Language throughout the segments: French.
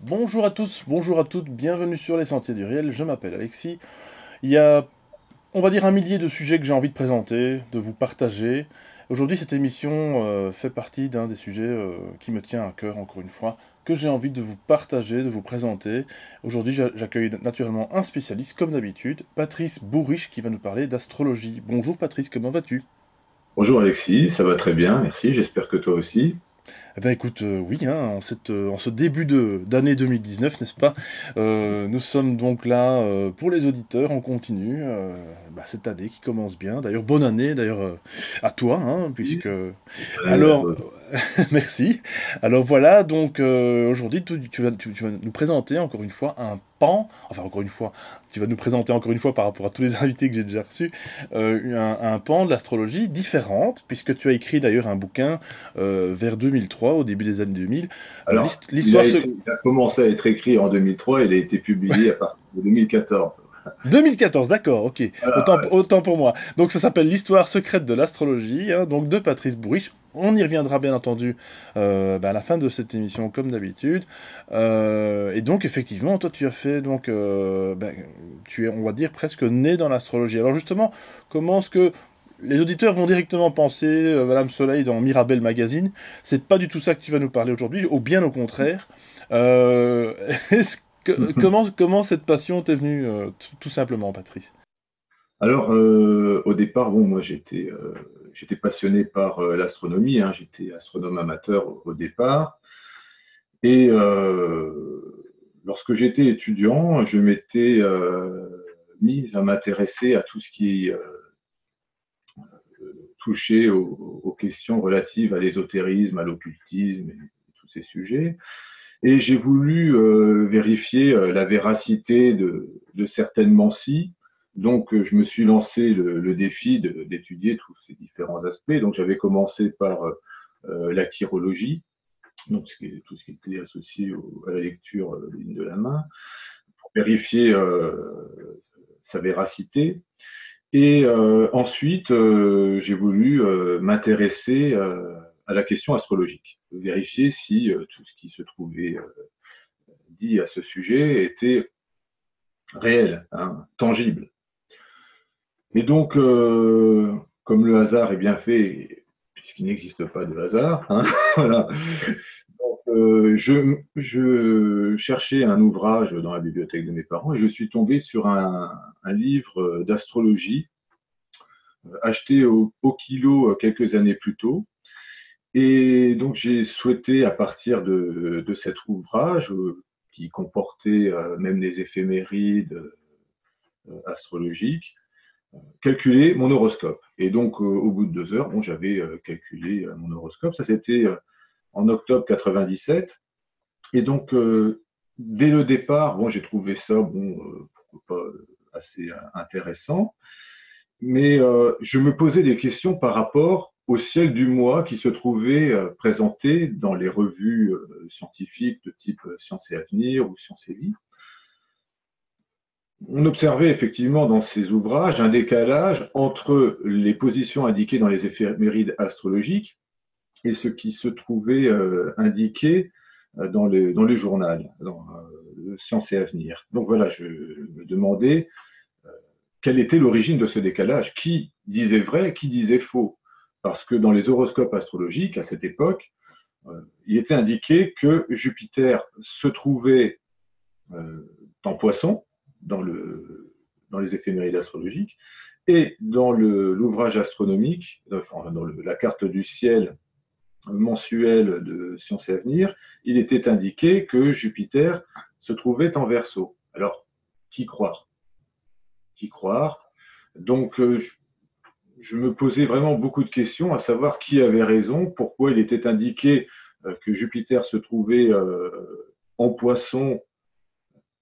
Bonjour à tous, bonjour à toutes, bienvenue sur les Sentiers du Réel, je m'appelle Alexis. Il y a, on va dire, un millier de sujets que j'ai envie de présenter, de vous partager. Aujourd'hui, cette émission fait partie d'un des sujets qui me tient à cœur, encore une fois, que j'ai envie de vous partager, de vous présenter. Aujourd'hui, j'accueille naturellement un spécialiste, comme d'habitude, Patrice Bourriche, qui va nous parler d'astrologie. Bonjour Patrice, comment vas-tu? Bonjour Alexis, ça va très bien, merci, j'espère que toi aussi. Eh ben écoute, oui, hein, en ce début d'année 2019, n'est-ce pas? Nous sommes donc là pour les auditeurs, on continue cette année qui commence bien. D'ailleurs, bonne année, d'ailleurs à toi, hein, Oui. puisque À alors toi. merci. Alors voilà, donc aujourd'hui tu vas nous présenter encore une fois un pan, enfin encore une fois, tu vas nous présenter encore une fois par rapport à tous les invités que j'ai déjà reçus, un pan de l'astrologie différente, puisque tu as écrit d'ailleurs un bouquin vers 2003, au début des années 2000. Alors, L'histoire se... il a commencé à être écrit en 2003, il a été publié à partir de 2014. 2014, d'accord, ok. Voilà, Autant pour moi. Donc ça s'appelle L'histoire secrète de l'astrologie, hein, donc de Patrice Bourriche. On y reviendra bien entendu à la fin de cette émission comme d'habitude. Et donc effectivement, toi tu as fait donc tu es, on va dire, presque né dans l'astrologie. Alors justement, comment est-ce que les auditeurs vont directement penser Madame Soleil dans Mirabel Magazine? C'est pas du tout ça que tu vas nous parler aujourd'hui, ou bien au contraire. Euh, est-ce comment cette passion t'est venue tout simplement, Patrice? Alors, au départ, bon, moi j'étais passionné par l'astronomie, hein, j'étais astronome amateur au départ. Et lorsque j'étais étudiant, je m'étais mis à m'intéresser à tout ce qui touchait aux questions relatives à l'ésotérisme, à l'occultisme et tous ces sujets. Et j'ai voulu vérifier la véracité de certaines mancies. Donc, je me suis lancé le défi d'étudier tous ces différents aspects. Donc, j'avais commencé par la chirologie, donc tout ce qui était associé à la lecture des lignes de la main, pour vérifier sa véracité. Et ensuite, j'ai voulu m'intéresser à la question astrologique, vérifier si tout ce qui se trouvait dit à ce sujet était réel, hein, tangible. Et donc, comme le hasard est bien fait, puisqu'il n'existe pas de hasard, hein, voilà. Donc, je cherchais un ouvrage dans la bibliothèque de mes parents et je suis tombé sur un livre d'astrologie acheté au kilo quelques années plus tôt. Et donc j'ai souhaité, à partir de cet ouvrage, qui comportait même des éphémérides astrologiques, calculer mon horoscope. Et donc au bout de 2 heures, bon, j'avais calculé mon horoscope. Ça c'était en octobre 97. Et donc dès le départ, bon, j'ai trouvé ça, bon, pourquoi pas, assez intéressant. Mais je me posais des questions par rapport au ciel du mois qui se trouvait présenté dans les revues scientifiques de type Science et Avenir ou Science et Vie. On observait effectivement dans ces ouvrages un décalage entre les positions indiquées dans les éphémérides astrologiques et ce qui se trouvait indiqué dans les journaux, dans Science et Avenir. Donc voilà, je me demandais quelle était l'origine de ce décalage, qui disait vrai, qui disait faux. Parce que dans les horoscopes astrologiques, à cette époque, il était indiqué que Jupiter se trouvait euh, en poisson, dans, dans les éphémérides astrologiques, et dans l'ouvrage astronomique, enfin, dans la carte du ciel mensuelle de Science et Avenir, il était indiqué que Jupiter se trouvait en Verseau. Alors, qui croire? Qui croire? Donc, je me posais vraiment beaucoup de questions, à savoir qui avait raison, pourquoi il était indiqué que Jupiter se trouvait en poisson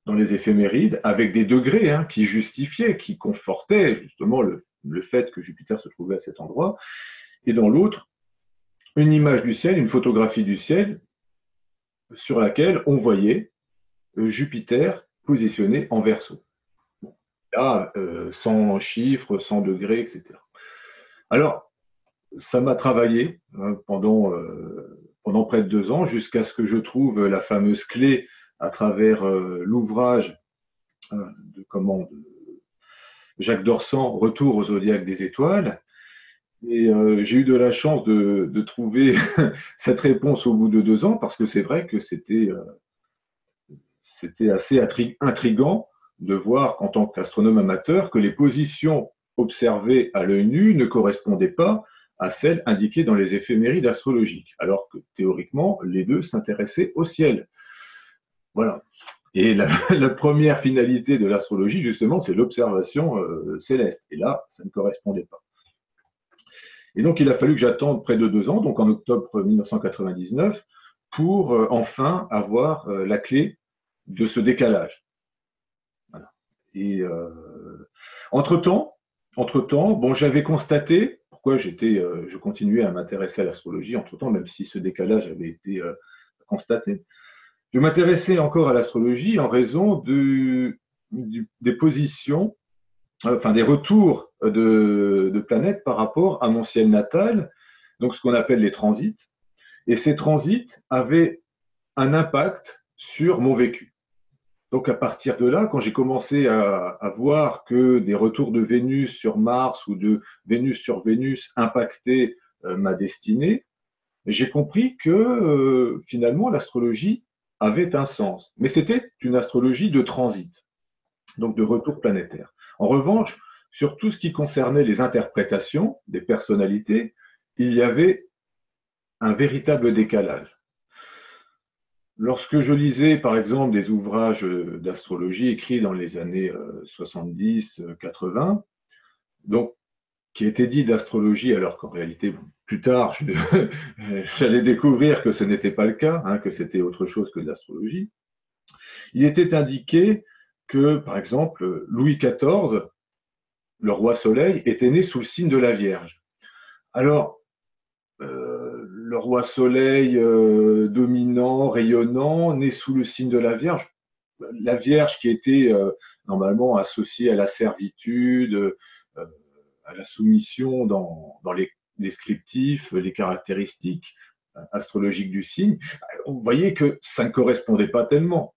dans les éphémérides, avec des degrés qui justifiaient, qui confortaient justement le fait que Jupiter se trouvait à cet endroit, et dans l'autre, une image du ciel, une photographie du ciel sur laquelle on voyait Jupiter positionné en Verseau. Là, sans chiffres, sans degrés, etc. Alors, ça m'a travaillé pendant près de 2 ans jusqu'à ce que je trouve la fameuse clé à travers l'ouvrage de Jacques Dorsan, Retour au zodiaque des étoiles. Et j'ai eu de la chance de trouver cette réponse au bout de 2 ans, parce que c'est vrai que c'était assez intriguant de voir, en tant qu'astronome amateur, que les positions observées à l'œil nu ne correspondaient pas à celles indiquées dans les éphémérides astrologiques, alors que théoriquement, les deux s'intéressaient au ciel. Voilà. Et la première finalité de l'astrologie, justement, c'est l'observation céleste. Et là, ça ne correspondait pas. Et donc, il a fallu que j'attende près de 2 ans, donc en octobre 1999, pour enfin avoir la clé de ce décalage. Voilà. Et entre-temps, bon, j'avais constaté pourquoi je continuais à m'intéresser à l'astrologie entre-temps, même si ce décalage avait été constaté. Je m'intéressais encore à l'astrologie en raison des positions, enfin des retours de planètes par rapport à mon ciel natal, donc ce qu'on appelle les transits. Et ces transits avaient un impact sur mon vécu. Donc à partir de là, quand j'ai commencé à voir que des retours de Vénus sur Mars ou de Vénus sur Vénus impactaient ma destinée, j'ai compris que finalement l'astrologie avait un sens. Mais c'était une astrologie de transit, donc de retour planétaire. En revanche, sur tout ce qui concernait les interprétations des personnalités, il y avait un véritable décalage. Lorsque je lisais, par exemple, des ouvrages d'astrologie écrits dans les années 70-80, donc qui étaient dits d'astrologie, alors qu'en réalité, plus tard, j'allais découvrir que ce n'était pas le cas, hein, que c'était autre chose que de l'astrologie, il était indiqué que, par exemple, Louis XIV, le roi Soleil, était né sous le signe de la Vierge. Alors, le roi Soleil dominant, rayonnant, né sous le signe de la Vierge qui était normalement associée à la servitude, à la soumission dans les descriptifs, les caractéristiques astrologiques du signe, vous voyez que ça ne correspondait pas tellement.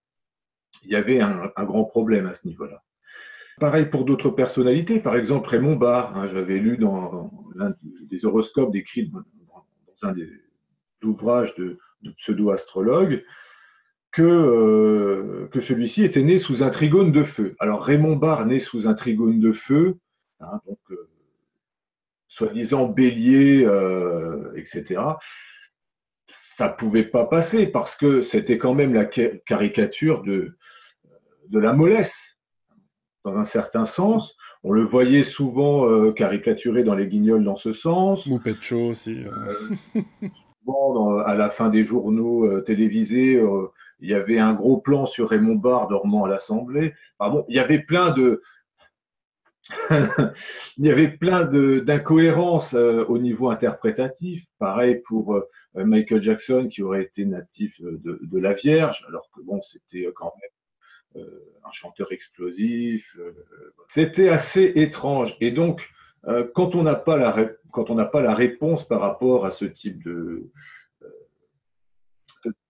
Il y avait un grand problème à ce niveau-là. Pareil pour d'autres personnalités, par exemple Raymond Barre, hein, j'avais lu dans l'un des horoscopes décrits dans un des ouvrages de pseudo-astrologues, que celui-ci était né sous un trigone de feu. Alors Raymond Barre, né sous un trigone de feu, hein, donc soi-disant bélier, etc., ça ne pouvait pas passer parce que c'était quand même la caricature de la mollesse, dans un certain sens. On le voyait souvent caricaturé dans les Guignols dans ce sens. Moupecho aussi. Souvent, à la fin des journaux télévisés, il y avait un gros plan sur Raymond Barre dormant à l'Assemblée. Enfin, bon, il y avait plein il y avait plein d'incohérences au niveau interprétatif. Pareil pour Michael Jackson, qui aurait été natif de la Vierge, alors que bon, c'était quand même un chanteur explosif. C'était assez étrange. Et donc, quand on n'a pas la réponse par rapport à ce type de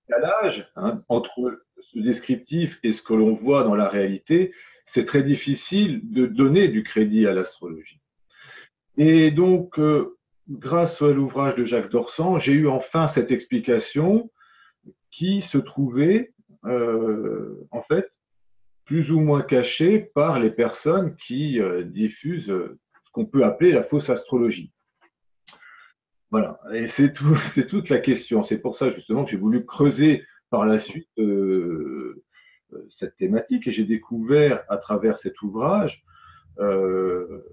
décalage, hein, entre ce descriptif et ce que l'on voit dans la réalité, c'est très difficile de donner du crédit à l'astrologie. Et donc, grâce à l'ouvrage de Jacques Dorsan, j'ai eu enfin cette explication qui se trouvait, en fait, plus ou moins cachée par les personnes qui diffusent ce qu'on peut appeler la fausse astrologie. Voilà, et c'est toute la question. C'est pour ça justement que j'ai voulu creuser par la suite cette thématique et j'ai découvert à travers cet ouvrage euh,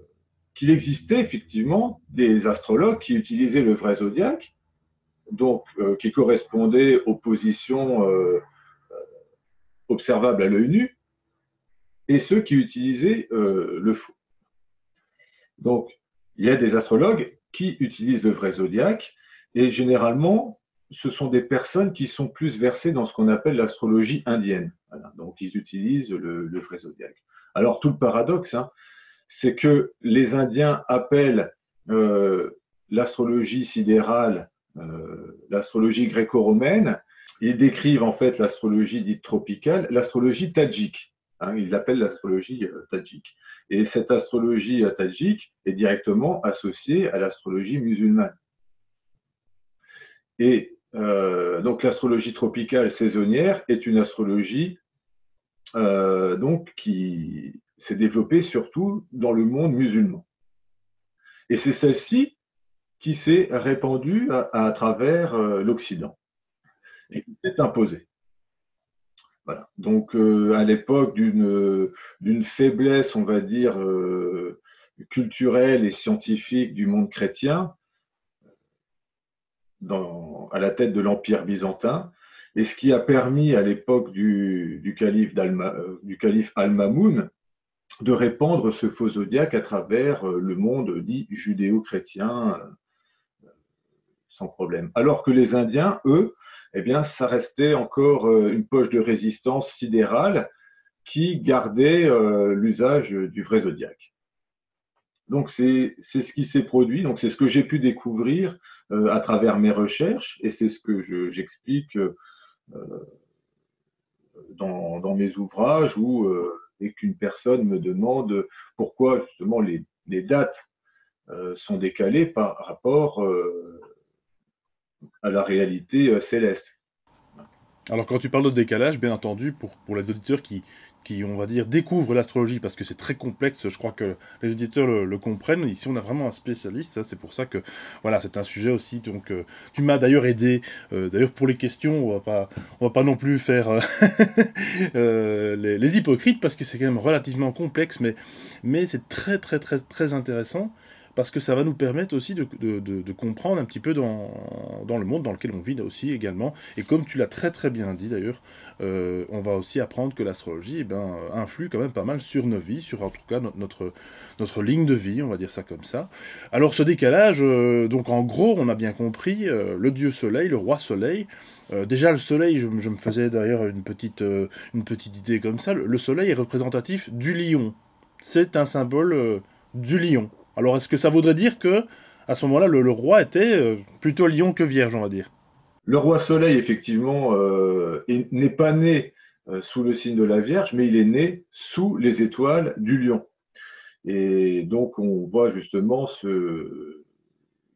qu'il existait effectivement des astrologues qui utilisaient le vrai zodiaque, donc qui correspondait aux positions observables à l'œil nu, et ceux qui utilisaient le faux. Donc, il y a des astrologues qui utilisent le vrai zodiaque, et généralement, ce sont des personnes qui sont plus versées dans ce qu'on appelle l'astrologie indienne. Voilà. Donc, ils utilisent le vrai zodiaque. Alors, tout le paradoxe, hein, c'est que les Indiens appellent l'astrologie sidérale l'astrologie gréco-romaine, Ils décrivent en fait l'astrologie dite tropicale, l'astrologie tadjik. Hein, ils l'appellent l'astrologie tadjik. Et cette astrologie tadjik est directement associée à l'astrologie musulmane. Et donc l'astrologie tropicale saisonnière est une astrologie donc qui s'est développée surtout dans le monde musulman. Et c'est celle-ci qui s'est répandue à travers l'Occident et qui s'est imposée. Voilà. Donc, à l'époque d'une faiblesse, on va dire, culturelle et scientifique du monde chrétien, à la tête de l'Empire byzantin, et ce qui a permis à l'époque du calife Al-Mamoun de répandre ce faux zodiaque à travers le monde dit judéo-chrétien sans problème. Alors que les Indiens, eux, eh bien, ça restait encore une poche de résistance sidérale qui gardait l'usage du vrai zodiaque. Donc c'est ce qui s'est produit, donc c'est ce que j'ai pu découvrir à travers mes recherches et c'est ce que j'explique dans mes ouvrages où et qu'une personne me demande pourquoi justement les dates sont décalées par rapport à la réalité céleste. Alors quand tu parles de décalage, bien entendu, pour les auditeurs qui, on va dire, découvrent l'astrologie, parce que c'est très complexe, je crois que les auditeurs le comprennent, ici on a vraiment un spécialiste, hein, c'est pour ça que, voilà, c'est un sujet aussi, donc tu m'as d'ailleurs aidé, d'ailleurs pour les questions, on va pas non plus faire les hypocrites, parce que c'est quand même relativement complexe, mais c'est très très très très intéressant, parce que ça va nous permettre aussi de comprendre un petit peu dans le monde dans lequel on vit aussi également. Et comme tu l'as très très bien dit d'ailleurs, on va aussi apprendre que l'astrologie influe quand même pas mal sur nos vies, sur en tout cas notre ligne de vie, on va dire ça comme ça. Alors ce décalage, donc en gros, on a bien compris, le dieu soleil, le roi soleil, déjà le soleil, je me faisais d'ailleurs une petite idée comme ça, le soleil est représentatif du lion. C'est un symbole du lion. Alors est-ce que ça voudrait dire que à ce moment-là le roi était plutôt lion que vierge, on va dire? Le roi Soleil, effectivement, n'est pas né sous le signe de la Vierge, mais il est né sous les étoiles du Lion. Et donc, on voit justement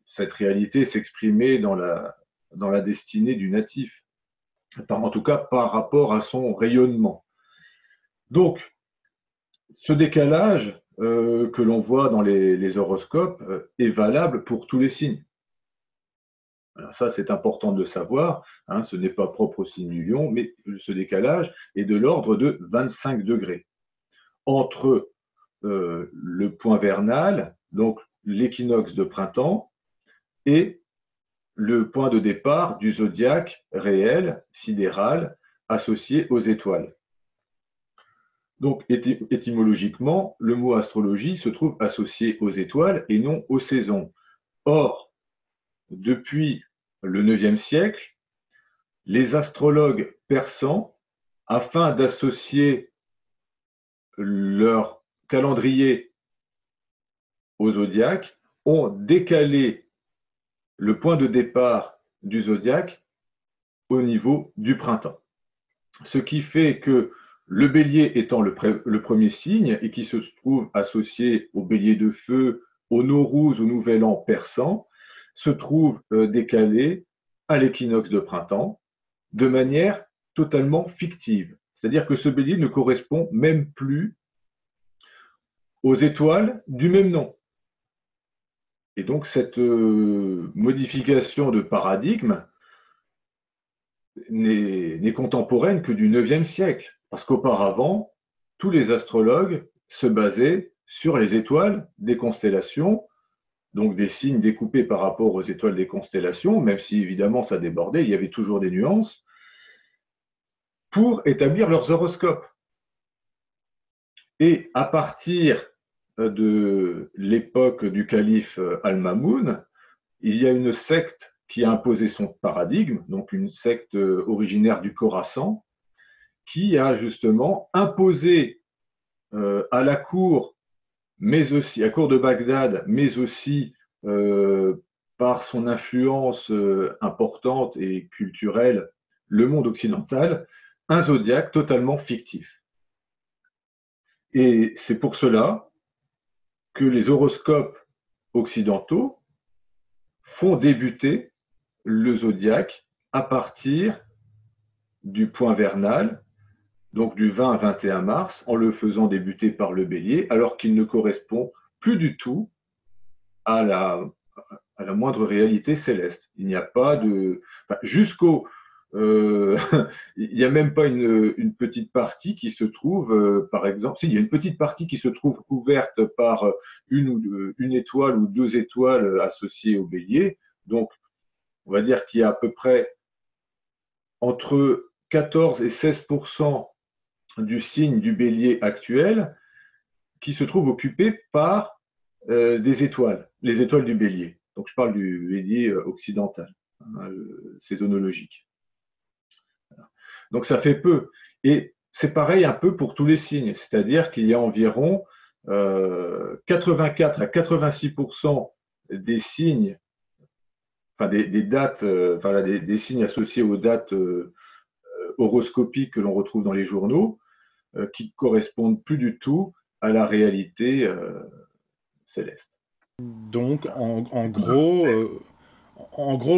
cette réalité s'exprimer dans la destinée du natif, en tout cas par rapport à son rayonnement. Donc, ce décalage que l'on voit dans les horoscopes est valable pour tous les signes. Alors ça, c'est important de le savoir, hein, ce n'est pas propre au signe du lion, mais ce décalage est de l'ordre de 25 degrés entre le point vernal, donc l'équinoxe de printemps, et le point de départ du zodiaque réel, sidéral, associé aux étoiles. Donc étymologiquement, le mot astrologie se trouve associé aux étoiles et non aux saisons. Or, depuis le IXe siècle, les astrologues persans, afin d'associer leur calendrier au zodiaque, ont décalé le point de départ du zodiaque au niveau du printemps. Ce qui fait que le bélier étant le premier signe et qui se trouve associé au bélier de feu, au Nowruz, au nouvel an persan, se trouve décalé à l'équinoxe de printemps de manière totalement fictive. C'est-à-dire que ce bélier ne correspond même plus aux étoiles du même nom. Et donc cette modification de paradigme n'est contemporaine que du IXe siècle, parce qu'auparavant, tous les astrologues se basaient sur les étoiles des constellations, donc des signes découpés par rapport aux étoiles des constellations, même si évidemment ça débordait, il y avait toujours des nuances, pour établir leurs horoscopes. Et à partir de l'époque du calife Al-Mamoun, il y a une secte qui a imposé son paradigme, donc une secte originaire du Khorasan, qui a justement imposé à la cour, mais aussi à la cour de Bagdad, mais aussi par son influence importante et culturelle, le monde occidental, un zodiaque totalement fictif. Et c'est pour cela que les horoscopes occidentaux font débuter le zodiaque à partir du point vernal, donc du 20 à 21 mars, en le faisant débuter par le bélier, alors qu'il ne correspond plus du tout à la moindre réalité céleste. Il n'y a pas de... Enfin, jusqu'au... il n'y a même pas une petite partie qui se trouve, par exemple, si, il y a une petite partie qui se trouve couverte par une étoile ou deux étoiles associées au bélier. Donc, on va dire qu'il y a à peu près entre 14 et 16% du signe du bélier actuel qui se trouve occupé par des étoiles, les étoiles du bélier. Donc je parle du bélier occidental, hein, saisonnologique. Donc ça fait peu. Et c'est pareil un peu pour tous les signes, c'est-à-dire qu'il y a environ 84 à 86% des signes, enfin des dates, enfin, des signes associés aux dates horoscopiques que l'on retrouve dans les journaux, qui correspondent plus du tout à la réalité céleste. Donc, en gros,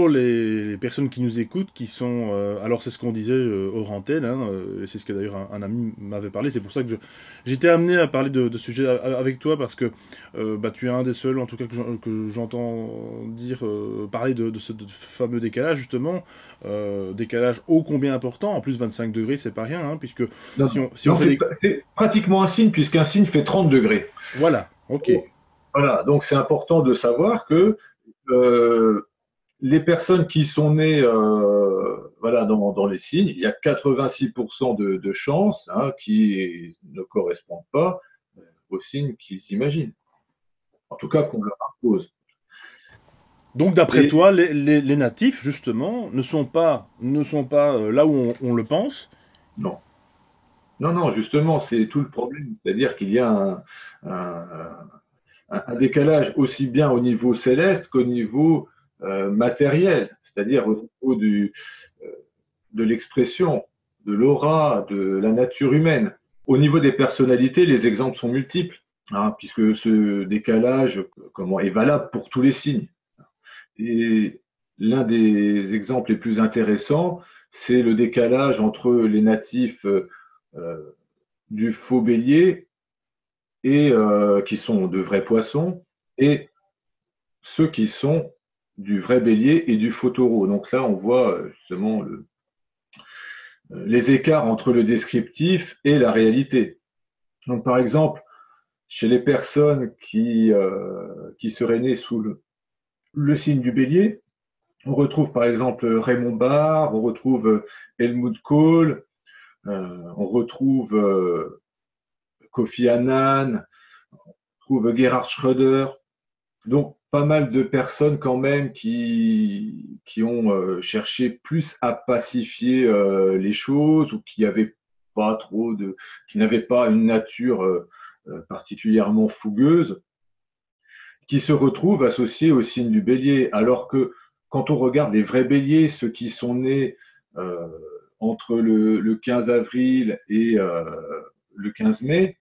les personnes qui nous écoutent, qui sont... alors, c'est ce qu'on disait hors antenne, hein, c'est ce que d'ailleurs un ami m'avait parlé, c'est pour ça que j'étais amené à parler de ce sujet avec toi, parce que bah, tu es un des seuls, en tout cas, que j'entends dire parler de ce fameux décalage, justement. Décalage ô combien important, en plus 25 degrés, c'est pas rien, hein, puisque Non, si on fait des... c'est pratiquement un signe, puisqu'un signe fait 30 degrés. Voilà, ok. Voilà, donc c'est important de savoir que euh, les personnes qui sont nées voilà, dans les signes, il y a 86% de chances hein, qui ne correspondent pas aux signes qu'ils imaginent. En tout cas, qu'on leur impose. Donc, d'après Et toi, les natifs, justement, ne sont pas là où on le pense. non, non, non, justement, c'est tout le problème. C'est-à-dire qu'il y a un, un décalage aussi bien au niveau céleste qu'au niveau matériel, c'est-à-dire au niveau euh, de l'expression, de l'aura, de la nature humaine. Au niveau des personnalités, les exemples sont multiples, hein, puisque ce décalage est valable pour tous les signes. Et l'un des exemples les plus intéressants, c'est le décalage entre les natifs du faux bélier et qui sont de vrais poissons et ceux qui sont du vrai bélier et du faux taureau. Donc là, on voit justement les écarts entre le descriptif et la réalité. Donc par exemple, chez les personnes qui seraient nées sous le signe du bélier, on retrouve par exemple Raymond Barre, on retrouve Helmut Kohl, on retrouve Kofi Annan, on retrouve Gerhard Schröder. Donc, pas mal de personnes quand même qui ont cherché plus à pacifier les choses ou qui n'avaient pas une nature particulièrement fougueuse, qui se retrouvent associés au signe du bélier. Alors que quand on regarde les vrais béliers, ceux qui sont nés euh, entre le 15 avril et le 15 mai,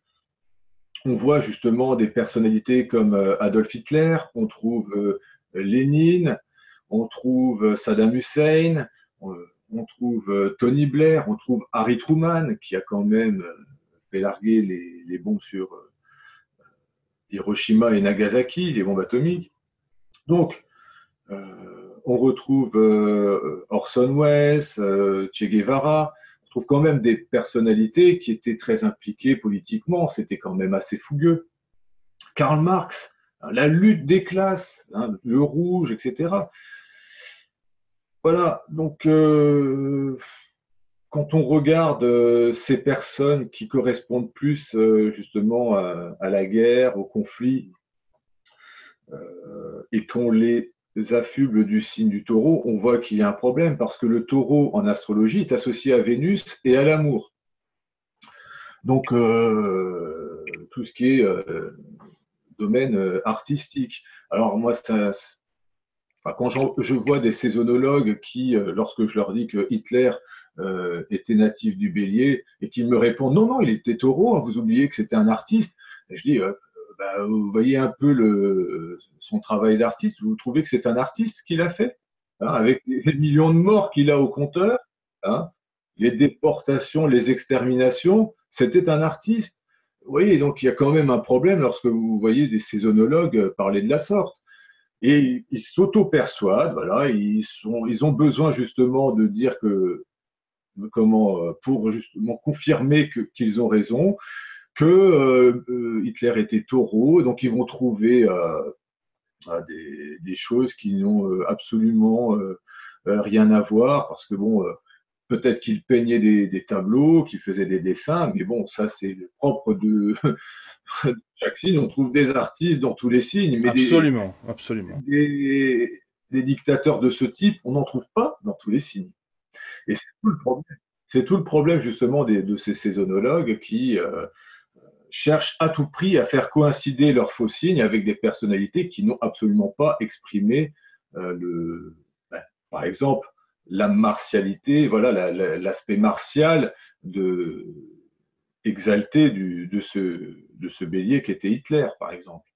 on voit justement des personnalités comme Adolf Hitler, on trouve Lénine, on trouve Saddam Hussein, on trouve Tony Blair, on trouve Harry Truman, qui a quand même fait larguer les bombes sur Hiroshima et Nagasaki, les bombes atomiques. Donc, on retrouve Orson Welles, Che Guevara. On trouve quand même des personnalités qui étaient très impliquées politiquement. C'était quand même assez fougueux. Karl Marx, la lutte des classes, hein, le rouge, etc. Voilà, donc quand on regarde ces personnes qui correspondent plus justement à la guerre, au conflit, et qu'on les affuble du signe du taureau, on voit qu'il y a un problème parce que le taureau en astrologie est associé à Vénus et à l'amour. Donc tout ce qui est domaine artistique. Alors moi, enfin, quand je vois des saisonnologues qui, lorsque je leur dis que Hitler était natif du Bélier, et qu'il me répond non, non, il était taureau, hein, vous oubliez que c'était un artiste. Et je dis bah, vous voyez un peu son travail d'artiste, vous trouvez que c'est un artiste ce qu'il a fait, hein, avec les millions de morts qu'il a au compteur, hein, les déportations, les exterminations, c'était un artiste. Vous voyez, donc il y a quand même un problème lorsque vous voyez des saisonnologues parler de la sorte. Et ils s'auto-persuadent, voilà, ils ont besoin justement de dire que, comment, pour justement confirmer qu'ils ont raison, que Hitler était taureau, donc ils vont trouver des choses qui n'ont absolument rien à voir, parce que bon, peut-être qu'il peignait des tableaux, qu'il faisait des dessins, mais bon, ça c'est le propre de chaque signe. On trouve des artistes dans tous les signes, mais Absolument, absolument. des dictateurs de ce type, on n'en trouve pas dans tous les signes. Et c'est tout le problème. C'est tout le problème justement de ces saisonnologues qui cherchent à tout prix à faire coïncider leurs faux signes avec des personnalités qui n'ont absolument pas exprimé ben, par exemple, la martialité, voilà, l'aspect martial de, exalté de ce bélier qui était Hitler, par exemple.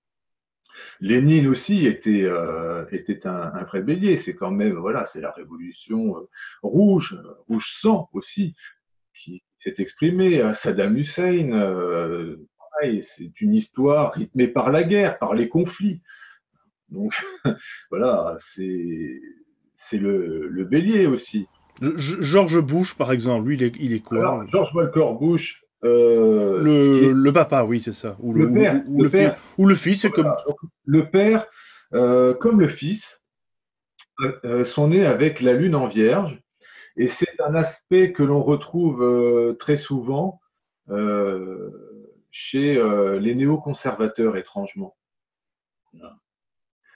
Lénine aussi était un vrai bélier. C'est quand même, voilà, c'est la révolution rouge, rouge sang aussi, qui s'est exprimée. Saddam Hussein, pareil, c'est une histoire rythmée par la guerre, par les conflits. Donc, voilà, c'est le bélier aussi. George Bush, par exemple, lui, il est quoi? Alors, George Walker Bush, Le papa, oui, c'est ça. le père, Ou le fils, c'est comme. voilà. Donc, le père, comme le fils, sont nés avec la lune en vierge. Et c'est un aspect que l'on retrouve très souvent euh, chez les néoconservateurs, étrangement.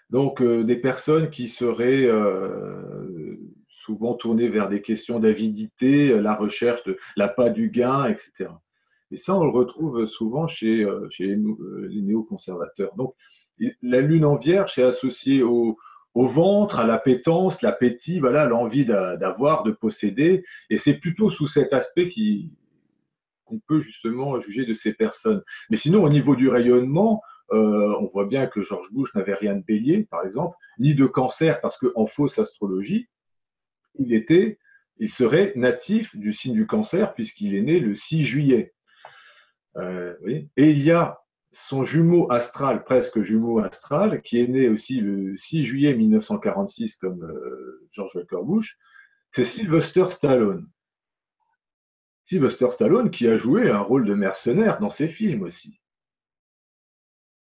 Donc, des personnes qui seraient souvent tournées vers des questions d'avidité, la recherche de l'appât du gain, etc. Et ça, on le retrouve souvent chez les néoconservateurs. Donc, la lune en vierge est associée au ventre, à l'appétence, l'appétit, voilà, l'envie d'avoir, de posséder. Et c'est plutôt sous cet aspect qu'on peut justement juger de ces personnes. Mais sinon, au niveau du rayonnement, on voit bien que George Bush n'avait rien de bélier, par exemple, ni de cancer, parce qu'en fausse astrologie, il serait natif du signe du cancer, puisqu'il est né le 6 juillet. Oui. Et il y a son jumeau astral, presque jumeau astral, qui est né aussi le 6 juillet 1946, comme George Walker Bush, c'est Sylvester Stallone. Sylvester Stallone qui a joué un rôle de mercenaire dans ses films aussi.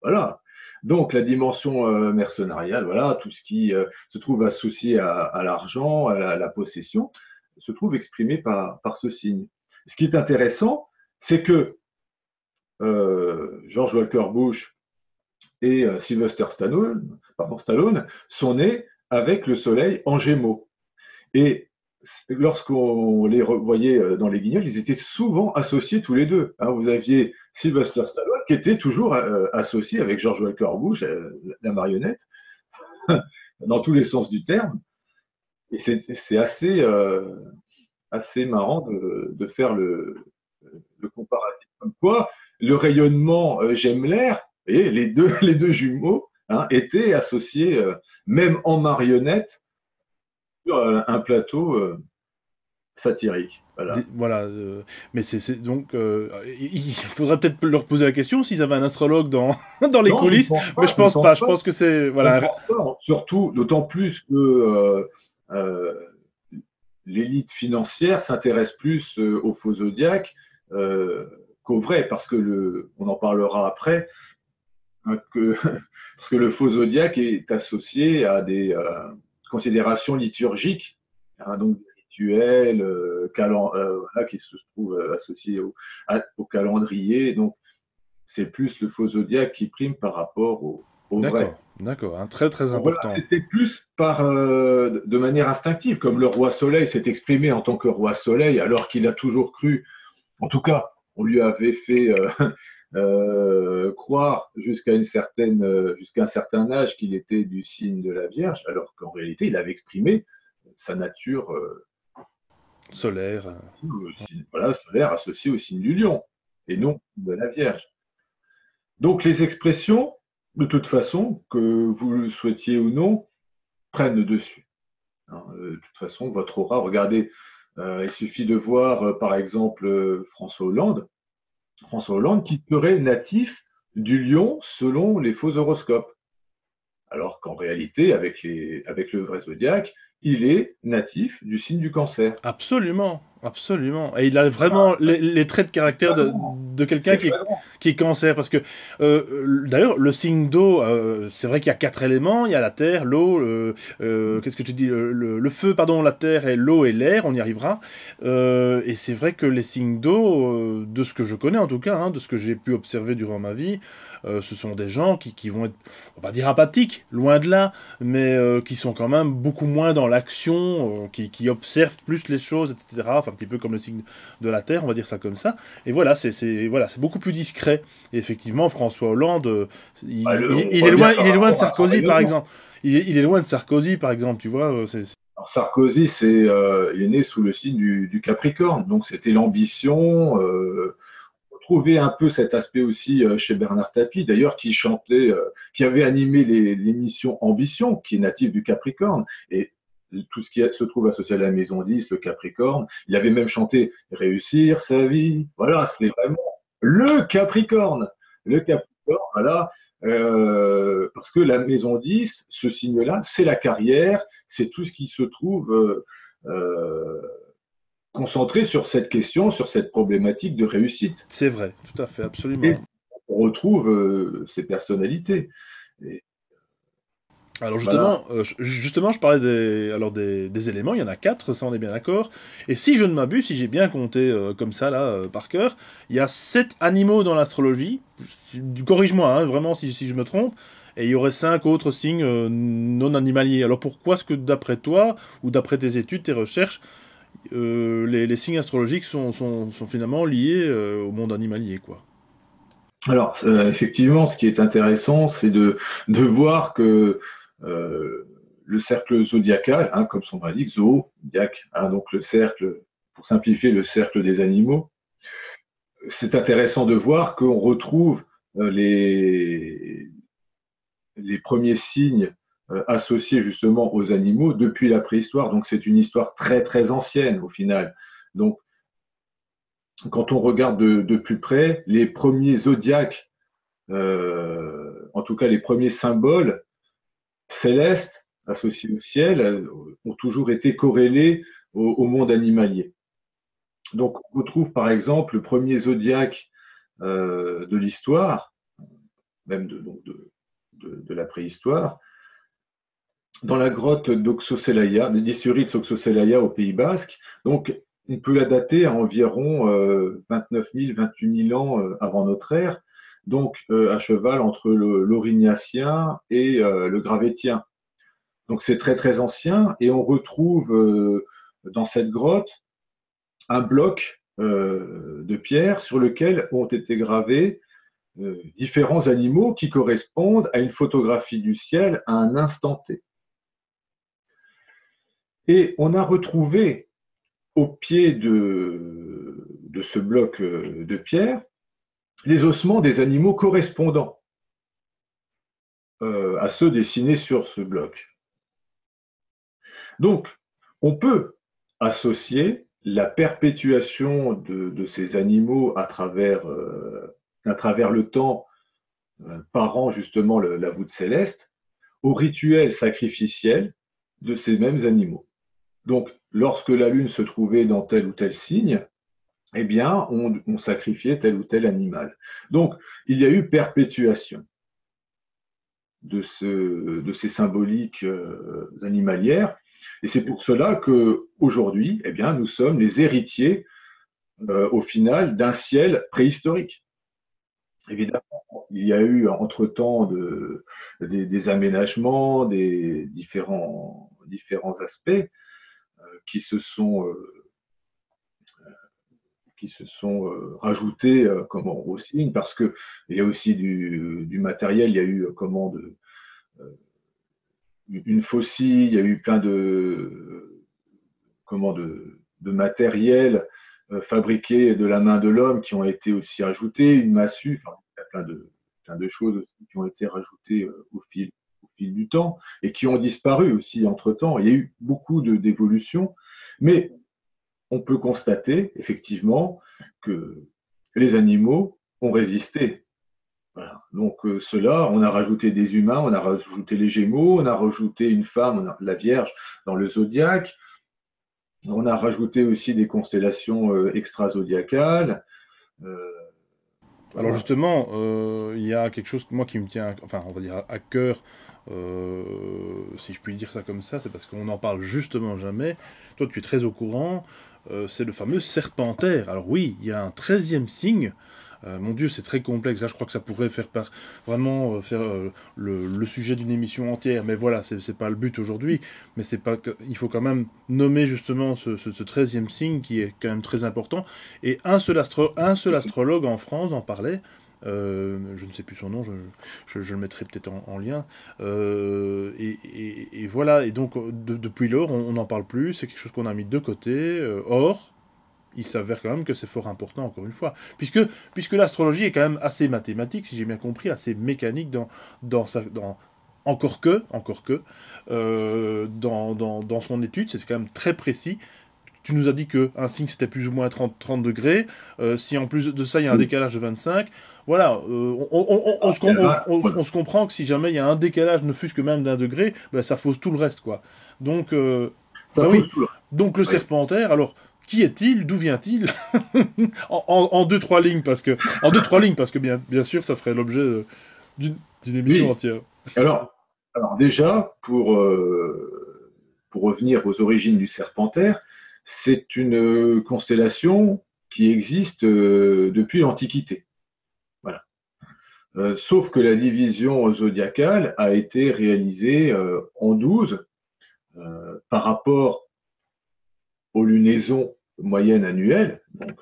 Voilà. Donc la dimension mercenariale, voilà, tout ce qui se trouve associé à l'argent, à la possession, se trouve exprimé par ce signe. Ce qui est intéressant, c'est que George Walker Bush et Sylvester Stallone sont nés avec le soleil en Gémeaux. Et lorsqu'on les voyait dans les Guignols, ils étaient souvent associés tous les deux. Hein, vous aviez Sylvester Stallone qui était toujours associé avec George Walker Bush, la marionnette, dans tous les sens du terme. Et c'est assez marrant de faire le comparatif. Comme quoi, le rayonnement j'aime l'air, et les deux jumeaux hein, étaient associés, même en marionnette, sur un plateau satirique. Voilà. Voilà. Mais donc. Il faudrait peut-être leur poser la question s'ils avaient un astrologue dans, dans les Non, je ne coulisses. pense Mais pas. je Je ne pense pense pas. Je pas. pense que c'est. Je ne Voilà. pense pas. Surtout, d'autant plus que euh, l'élite financière s'intéresse plus au faux zodiaque qu'au vrai, parce que on en parlera après, hein, parce que le faux zodiaque est associé à des considérations liturgiques, hein, donc des rituels, voilà, qui se trouvent associés au calendrier. Donc, c'est plus le faux zodiaque qui prime par rapport au vrai. D'accord. D'accord. Hein, très très Donc voilà, important. c'était plus de manière instinctive, comme le roi Soleil s'est exprimé en tant que roi Soleil, alors qu'il a toujours cru, en tout cas, on lui avait fait croire jusqu'à un certain âge qu'il était du signe de la Vierge, alors qu'en réalité, il avait exprimé sa nature Solaire. Voilà, solaire associé au signe du lion, et non de la Vierge. Donc les expressions, de toute façon, que vous le souhaitiez ou non, prennent le dessus. Hein. De toute façon, votre aura, regardez, il suffit de voir, par exemple, François Hollande qui serait natif du lion selon les faux horoscopes. Alors qu'en réalité, avec le vrai zodiaque, il est natif du signe du cancer. Absolument, absolument. Et il a vraiment les traits de caractère de quelqu'un C'est flagrant. qui est cancer. Parce que, d'ailleurs, le signe d'eau, c'est vrai qu'il y a quatre éléments. Il y a la terre, l'eau, qu'est-ce que tu dis le feu, pardon, la terre et l'eau et l'air, on y arrivera. Et c'est vrai que les signes d'eau, de ce que je connais en tout cas, hein, de ce que j'ai pu observer durant ma vie, ce sont des gens qui vont être, on va pas dire apathiques, loin de là, mais qui sont quand même beaucoup moins dans l'action, qui observent plus les choses, etc. Enfin, un petit peu comme le signe de la Terre, on va dire ça comme ça. Et voilà, voilà, c'est beaucoup plus discret. Et effectivement, François Hollande, Bah, on il est voit bien loin, par il est loin de rapport à son Sarkozy, par rayonnement. exemple. Il est loin de Sarkozy, par exemple, tu vois. Alors, Sarkozy, il est né sous le signe du Capricorne, donc c'était l'ambition. On trouvait un peu cet aspect aussi chez Bernard Tapie, d'ailleurs, qui avait animé l'émission Ambition, qui est native du Capricorne. Et tout ce qui se trouve associé à la maison 10, le Capricorne. Il avait même chanté Réussir sa vie. Voilà, c'est vraiment le Capricorne. Le Capricorne, voilà. Parce que la maison 10, ce signe-là, c'est la carrière, c'est tout ce qui se trouve concentré sur cette question, sur cette problématique de réussite. C'est vrai, tout à fait, Et absolument. on retrouve ces personnalités. Et Alors voilà. justement, je parlais des éléments, il y en a quatre, ça on est bien d'accord. Et si je ne m'abuse, si j'ai bien compté comme ça là par cœur, il y a sept animaux dans l'astrologie. Corrige-moi, hein, vraiment si je me trompe. Et il y aurait cinq autres signes non animaliers. Alors pourquoi est-ce que d'après toi ou d'après tes études, tes recherches, les signes astrologiques sont finalement liés au monde animalier, quoi? Alors, effectivement, ce qui est intéressant, c'est de voir que euh, le cercle zodiacal, hein, comme son nom l'indique, zodiaque, hein, donc le cercle, pour simplifier, le cercle des animaux, c'est intéressant de voir qu'on retrouve euh, les, les premiers signes associés justement aux animaux depuis la préhistoire. Donc c'est une histoire très très ancienne au final. Donc quand on regarde de plus près, les premiers zodiaques, en tout cas les premiers symboles célestes associés au ciel, ont toujours été corrélés au monde animalier. Donc on retrouve par exemple le premier zodiaque de l'histoire, même de la préhistoire, dans la grotte d'Oxocelaya, d'Issuriz Oxocelaya au Pays Basque. Donc, on peut la dater à environ 29 000, 28 000 ans avant notre ère, donc à cheval entre l'Aurignacien et le Gravettien. Donc, c'est très, très ancien et on retrouve dans cette grotte un bloc de pierre sur lequel ont été gravés différents animaux qui correspondent à une photographie du ciel à un instant T. Et on a retrouvé au pied de ce bloc de pierre les ossements des animaux correspondants à ceux dessinés sur ce bloc. Donc, on peut associer la perpétuation de ces animaux à travers le temps, parant justement la voûte céleste, au rituel sacrificiel de ces mêmes animaux. Donc, lorsque la Lune se trouvait dans tel ou tel signe, eh bien, on sacrifiait tel ou tel animal. Donc, il y a eu perpétuation de ces symboliques animalières. Et c'est pour cela qu'aujourd'hui, eh bien, nous sommes les héritiers, au final, d'un ciel préhistorique. Évidemment, il y a eu entre-temps des aménagements, des différents aspects qui se sont rajoutés au signe, parce qu'il y a aussi du matériel, il y a eu une faucille, il y a eu plein de, de matériel fabriqué de la main de l'homme qui ont été aussi ajoutés, une massue, enfin, il y a plein de choses aussi qui ont été rajoutées au fil du temps et qui ont disparu aussi entre-temps. Il y a eu beaucoup d'évolutions, mais on peut constater effectivement que les animaux ont résisté. Voilà. Donc cela, on a rajouté des humains, on a rajouté les Gémeaux, on a rajouté une femme, la Vierge, dans le zodiaque. On a rajouté aussi des constellations extra-zodiacales. Euh, Alors voilà. justement, il y a quelque chose moi qui me tient, enfin on va dire à cœur, si je puis dire ça comme ça, c'est parce qu'on n'en parle justement jamais. Toi tu es très au courant, c'est le fameux serpentaire. Alors oui, il y a un 13e signe. Mon Dieu, c'est très complexe. Là, je crois que ça pourrait vraiment faire le sujet d'une émission entière. Mais voilà, c'est pas le but aujourd'hui. Mais c'est pas il faut quand même nommer justement ce 13e signe qui est quand même très important. Et un seul astrologue en France en parlait. Je ne sais plus son nom, je le mettrai peut-être en lien. Et voilà, et donc depuis lors, on n'en parle plus, c'est quelque chose qu'on a mis de côté. Or, il s'avère quand même que c'est fort important, encore une fois. Puisque l'astrologie est quand même assez mathématique, si j'ai bien compris, assez mécanique encore que, dans son étude, c'est quand même très précis. Tu nous as dit qu'un signe c'était plus ou moins 30 degrés. Si en plus de ça il y a un Oui. décalage de 25, voilà, on se comprend que si jamais il y a un décalage, ne fût-ce que même d'un degré, ben, ça fausse tout le reste, quoi. Donc, Ça bah oui, fausse tout le reste. donc le Oui. serpentaire, alors, qui est-il? D'où vient-il? En deux, trois lignes, en deux, trois lignes, parce que bien sûr, ça ferait l'objet d'une émission Oui. entière. Alors, alors déjà, pour revenir aux origines du Serpentaire, c'est une constellation qui existe depuis l'Antiquité. Voilà. Sauf que la division zodiacale a été réalisée en 12 par rapport aux lunaisons moyennes annuelles. Donc,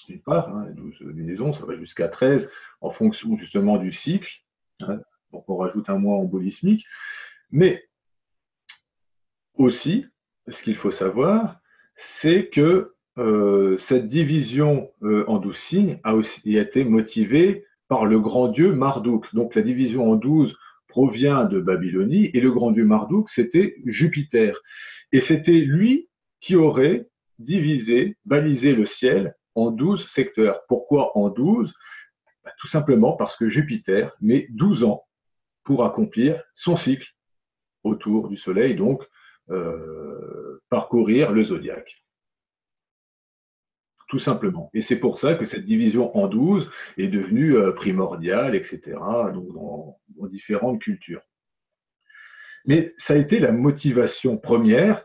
d'une part, hein, 12 lunaisons, ça va jusqu'à 13 en fonction justement du cycle. Hein. Donc, on rajoute un mois embolismique. Mais aussi, ce qu'il faut savoir, c'est que cette division en 12 signes a aussi été motivée par le grand dieu Marduk. Donc la division en 12 provient de Babylonie et le grand dieu Marduk, c'était Jupiter. Et c'était lui qui aurait divisé, balisé le ciel en 12 secteurs. Pourquoi en 12? Tout simplement parce que Jupiter met 12 ans pour accomplir son cycle autour du Soleil, donc parcourir le zodiaque. Tout simplement. Et c'est pour ça que cette division en 12 est devenue primordiale, etc., donc dans différentes cultures. Mais ça a été la motivation première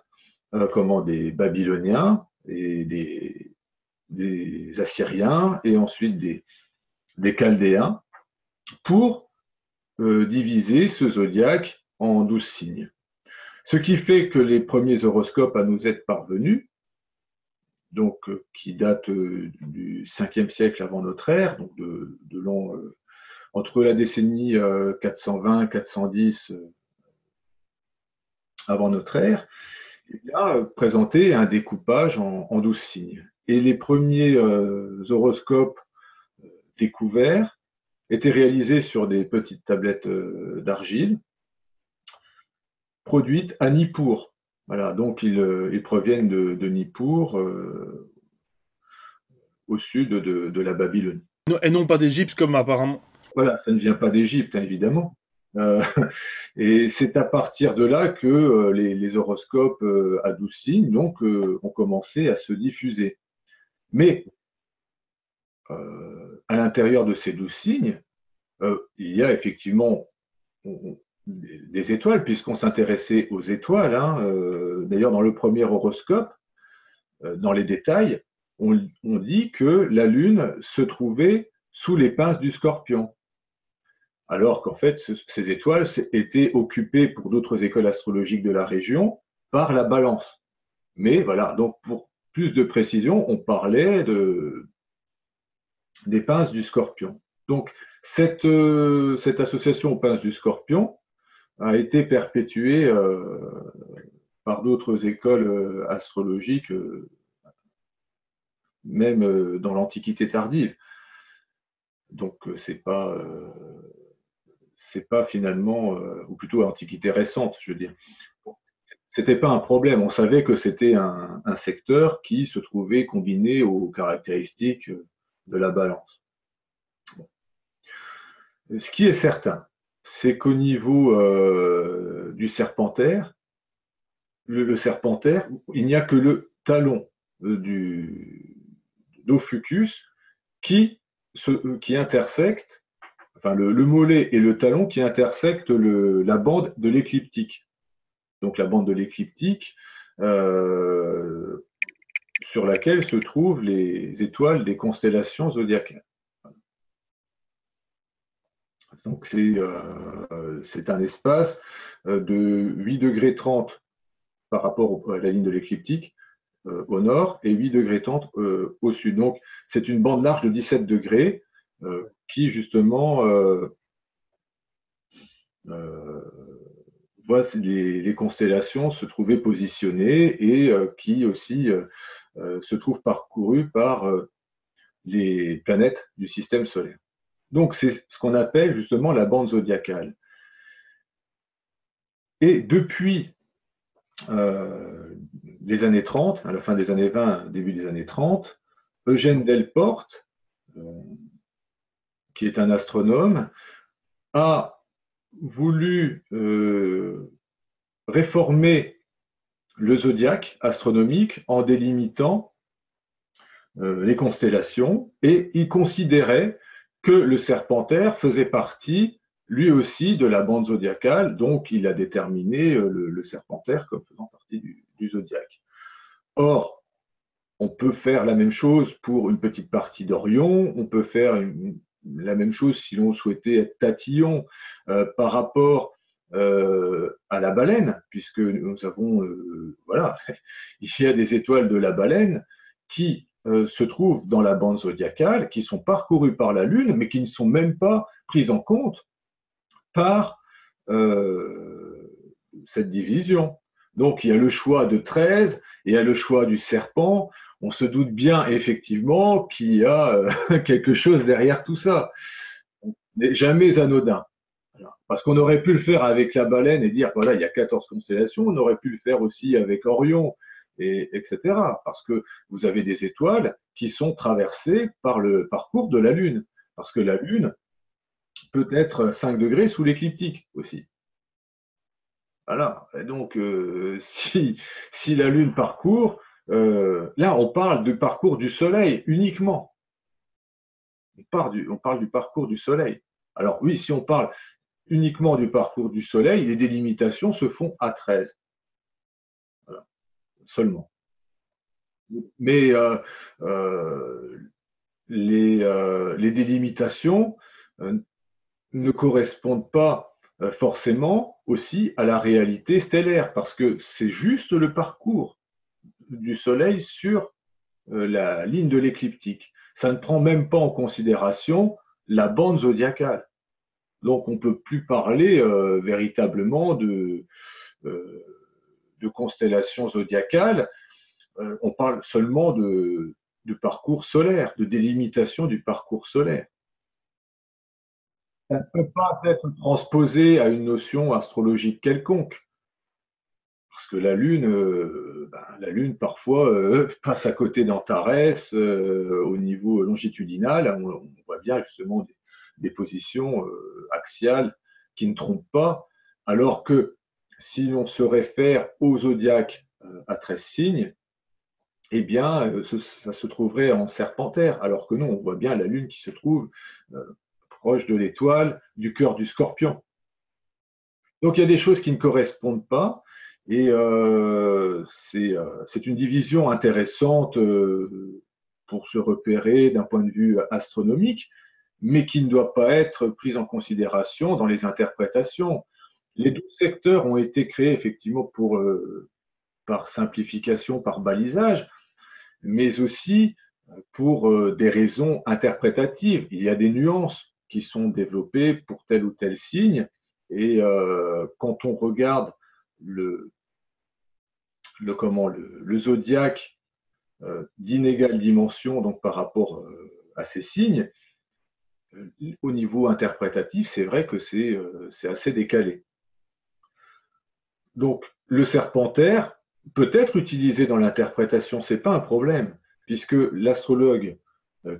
des Babyloniens et des Assyriens et ensuite des Chaldéens pour diviser ce zodiaque en 12 signes. Ce qui fait que les premiers horoscopes à nous être parvenus, donc qui datent du 5e siècle avant notre ère, donc de l'an entre la décennie 420-410 avant notre ère, eh bien, présentaient un découpage en 12 signes. Et les premiers horoscopes découverts étaient réalisés sur des petites tablettes d'argile produites à Nippur. Voilà, donc ils proviennent de Nippur, au sud de la Babylonie. Et non pas d'Égypte comme apparemment. Voilà, ça ne vient pas d'Égypte, hein, évidemment. Euh, et c'est à partir de là que les horoscopes à 12 signes donc, ont commencé à se diffuser. Mais à l'intérieur de ces 12 signes, il y a effectivement des étoiles, puisqu'on s'intéressait aux étoiles. Hein. D'ailleurs, dans le premier horoscope, dans les détails, on dit que la Lune se trouvait sous les pinces du Scorpion, alors qu'en fait, ces étoiles étaient occupées pour d'autres écoles astrologiques de la région par la Balance. Mais voilà, donc pour plus de précision, on parlait des pinces du Scorpion. Donc cette association aux pinces du Scorpion a été perpétuée par d'autres écoles astrologiques même dans l'Antiquité tardive. Donc, c'est pas finalement, ou plutôt l'Antiquité récente, je veux dire. C'était pas un problème. On savait que c'était un secteur qui se trouvait combiné aux caractéristiques de la balance. Ce qui est certain, c'est qu'au niveau du serpentaire, le serpentaire, il n'y a que le talon d'Ophiuchus qui intersecte, enfin le mollet et le talon qui intersectent la bande de l'écliptique. Donc la bande de l'écliptique euh, sur laquelle se trouvent les étoiles des constellations zodiacales. Donc c'est un espace de 8 degrés 30 par rapport à la ligne de l'écliptique au nord et 8 degrés 30 au sud. Donc c'est une bande large de 17 degrés qui justement voit les constellations se trouver positionnées et qui aussi se trouvent parcourues par les planètes du système solaire. Donc c'est ce qu'on appelle justement la bande zodiacale. Et depuis les années 30, à la fin des années 20, début des années 30, Eugène Delporte, qui est un astronome, a voulu réformer le zodiaque astronomique en délimitant les constellations et il considérait que le Serpentaire faisait partie lui aussi de la bande zodiacale, donc il a déterminé le Serpentaire comme faisant partie du zodiaque. Or, on peut faire la même chose pour une petite partie d'Orion, on peut faire la même chose si l'on souhaitait être tatillon par rapport à la baleine, puisque nous avons, voilà, il y a des étoiles de la baleine qui se trouvent dans la bande zodiacale, qui sont parcourues par la Lune, mais qui ne sont même pas prises en compte par cette division. Donc il y a le choix de 13 et il y a le choix du serpent. On se doute bien effectivement qu'il y a quelque chose derrière tout ça. Mais jamais anodin. Parce qu'on aurait pu le faire avec la baleine et dire, voilà, il y a 14 constellations, on aurait pu le faire aussi avec Orion, etc. Parce que vous avez des étoiles qui sont traversées par le parcours de la Lune. Parce que la Lune peut être 5 degrés sous l'écliptique aussi. Voilà. Et donc, si la Lune parcourt, là, on parle du parcours du Soleil uniquement. On parle du parcours du Soleil. Alors oui, si on parle uniquement du parcours du Soleil, les délimitations se font à 13. Voilà, seulement. Mais les délimitations ne correspondent pas forcément aussi à la réalité stellaire, parce que c'est juste le parcours du Soleil sur la ligne de l'écliptique. Ça ne prend même pas en considération la bande zodiacale. Donc on ne peut plus parler véritablement de constellations zodiacales. On parle seulement de parcours solaire, de délimitation du parcours solaire. Ça ne peut pas être transposé à une notion astrologique quelconque. Parce que la Lune parfois passe à côté d'Antares au niveau longitudinal. On voit bien justement des positions axiales qui ne trompent pas, alors que si l'on se réfère au zodiaque à 13 signes, eh bien, ça se trouverait en Serpentaire, alors que non, on voit bien la Lune qui se trouve proche de l'étoile du cœur du Scorpion. Donc il y a des choses qui ne correspondent pas, et c'est une division intéressante pour se repérer d'un point de vue astronomique, mais qui ne doit pas être prise en considération dans les interprétations. Les 12 secteurs ont été créés effectivement par simplification, par balisage, mais aussi pour des raisons interprétatives. Il y a des nuances qui sont développées pour tel ou tel signe, et quand on regarde le zodiaque d'inégale dimension donc, par rapport à ces signes, au niveau interprétatif, c'est vrai que c'est assez décalé. Donc, le serpentaire peut être utilisé dans l'interprétation, ce n'est pas un problème, puisque l'astrologue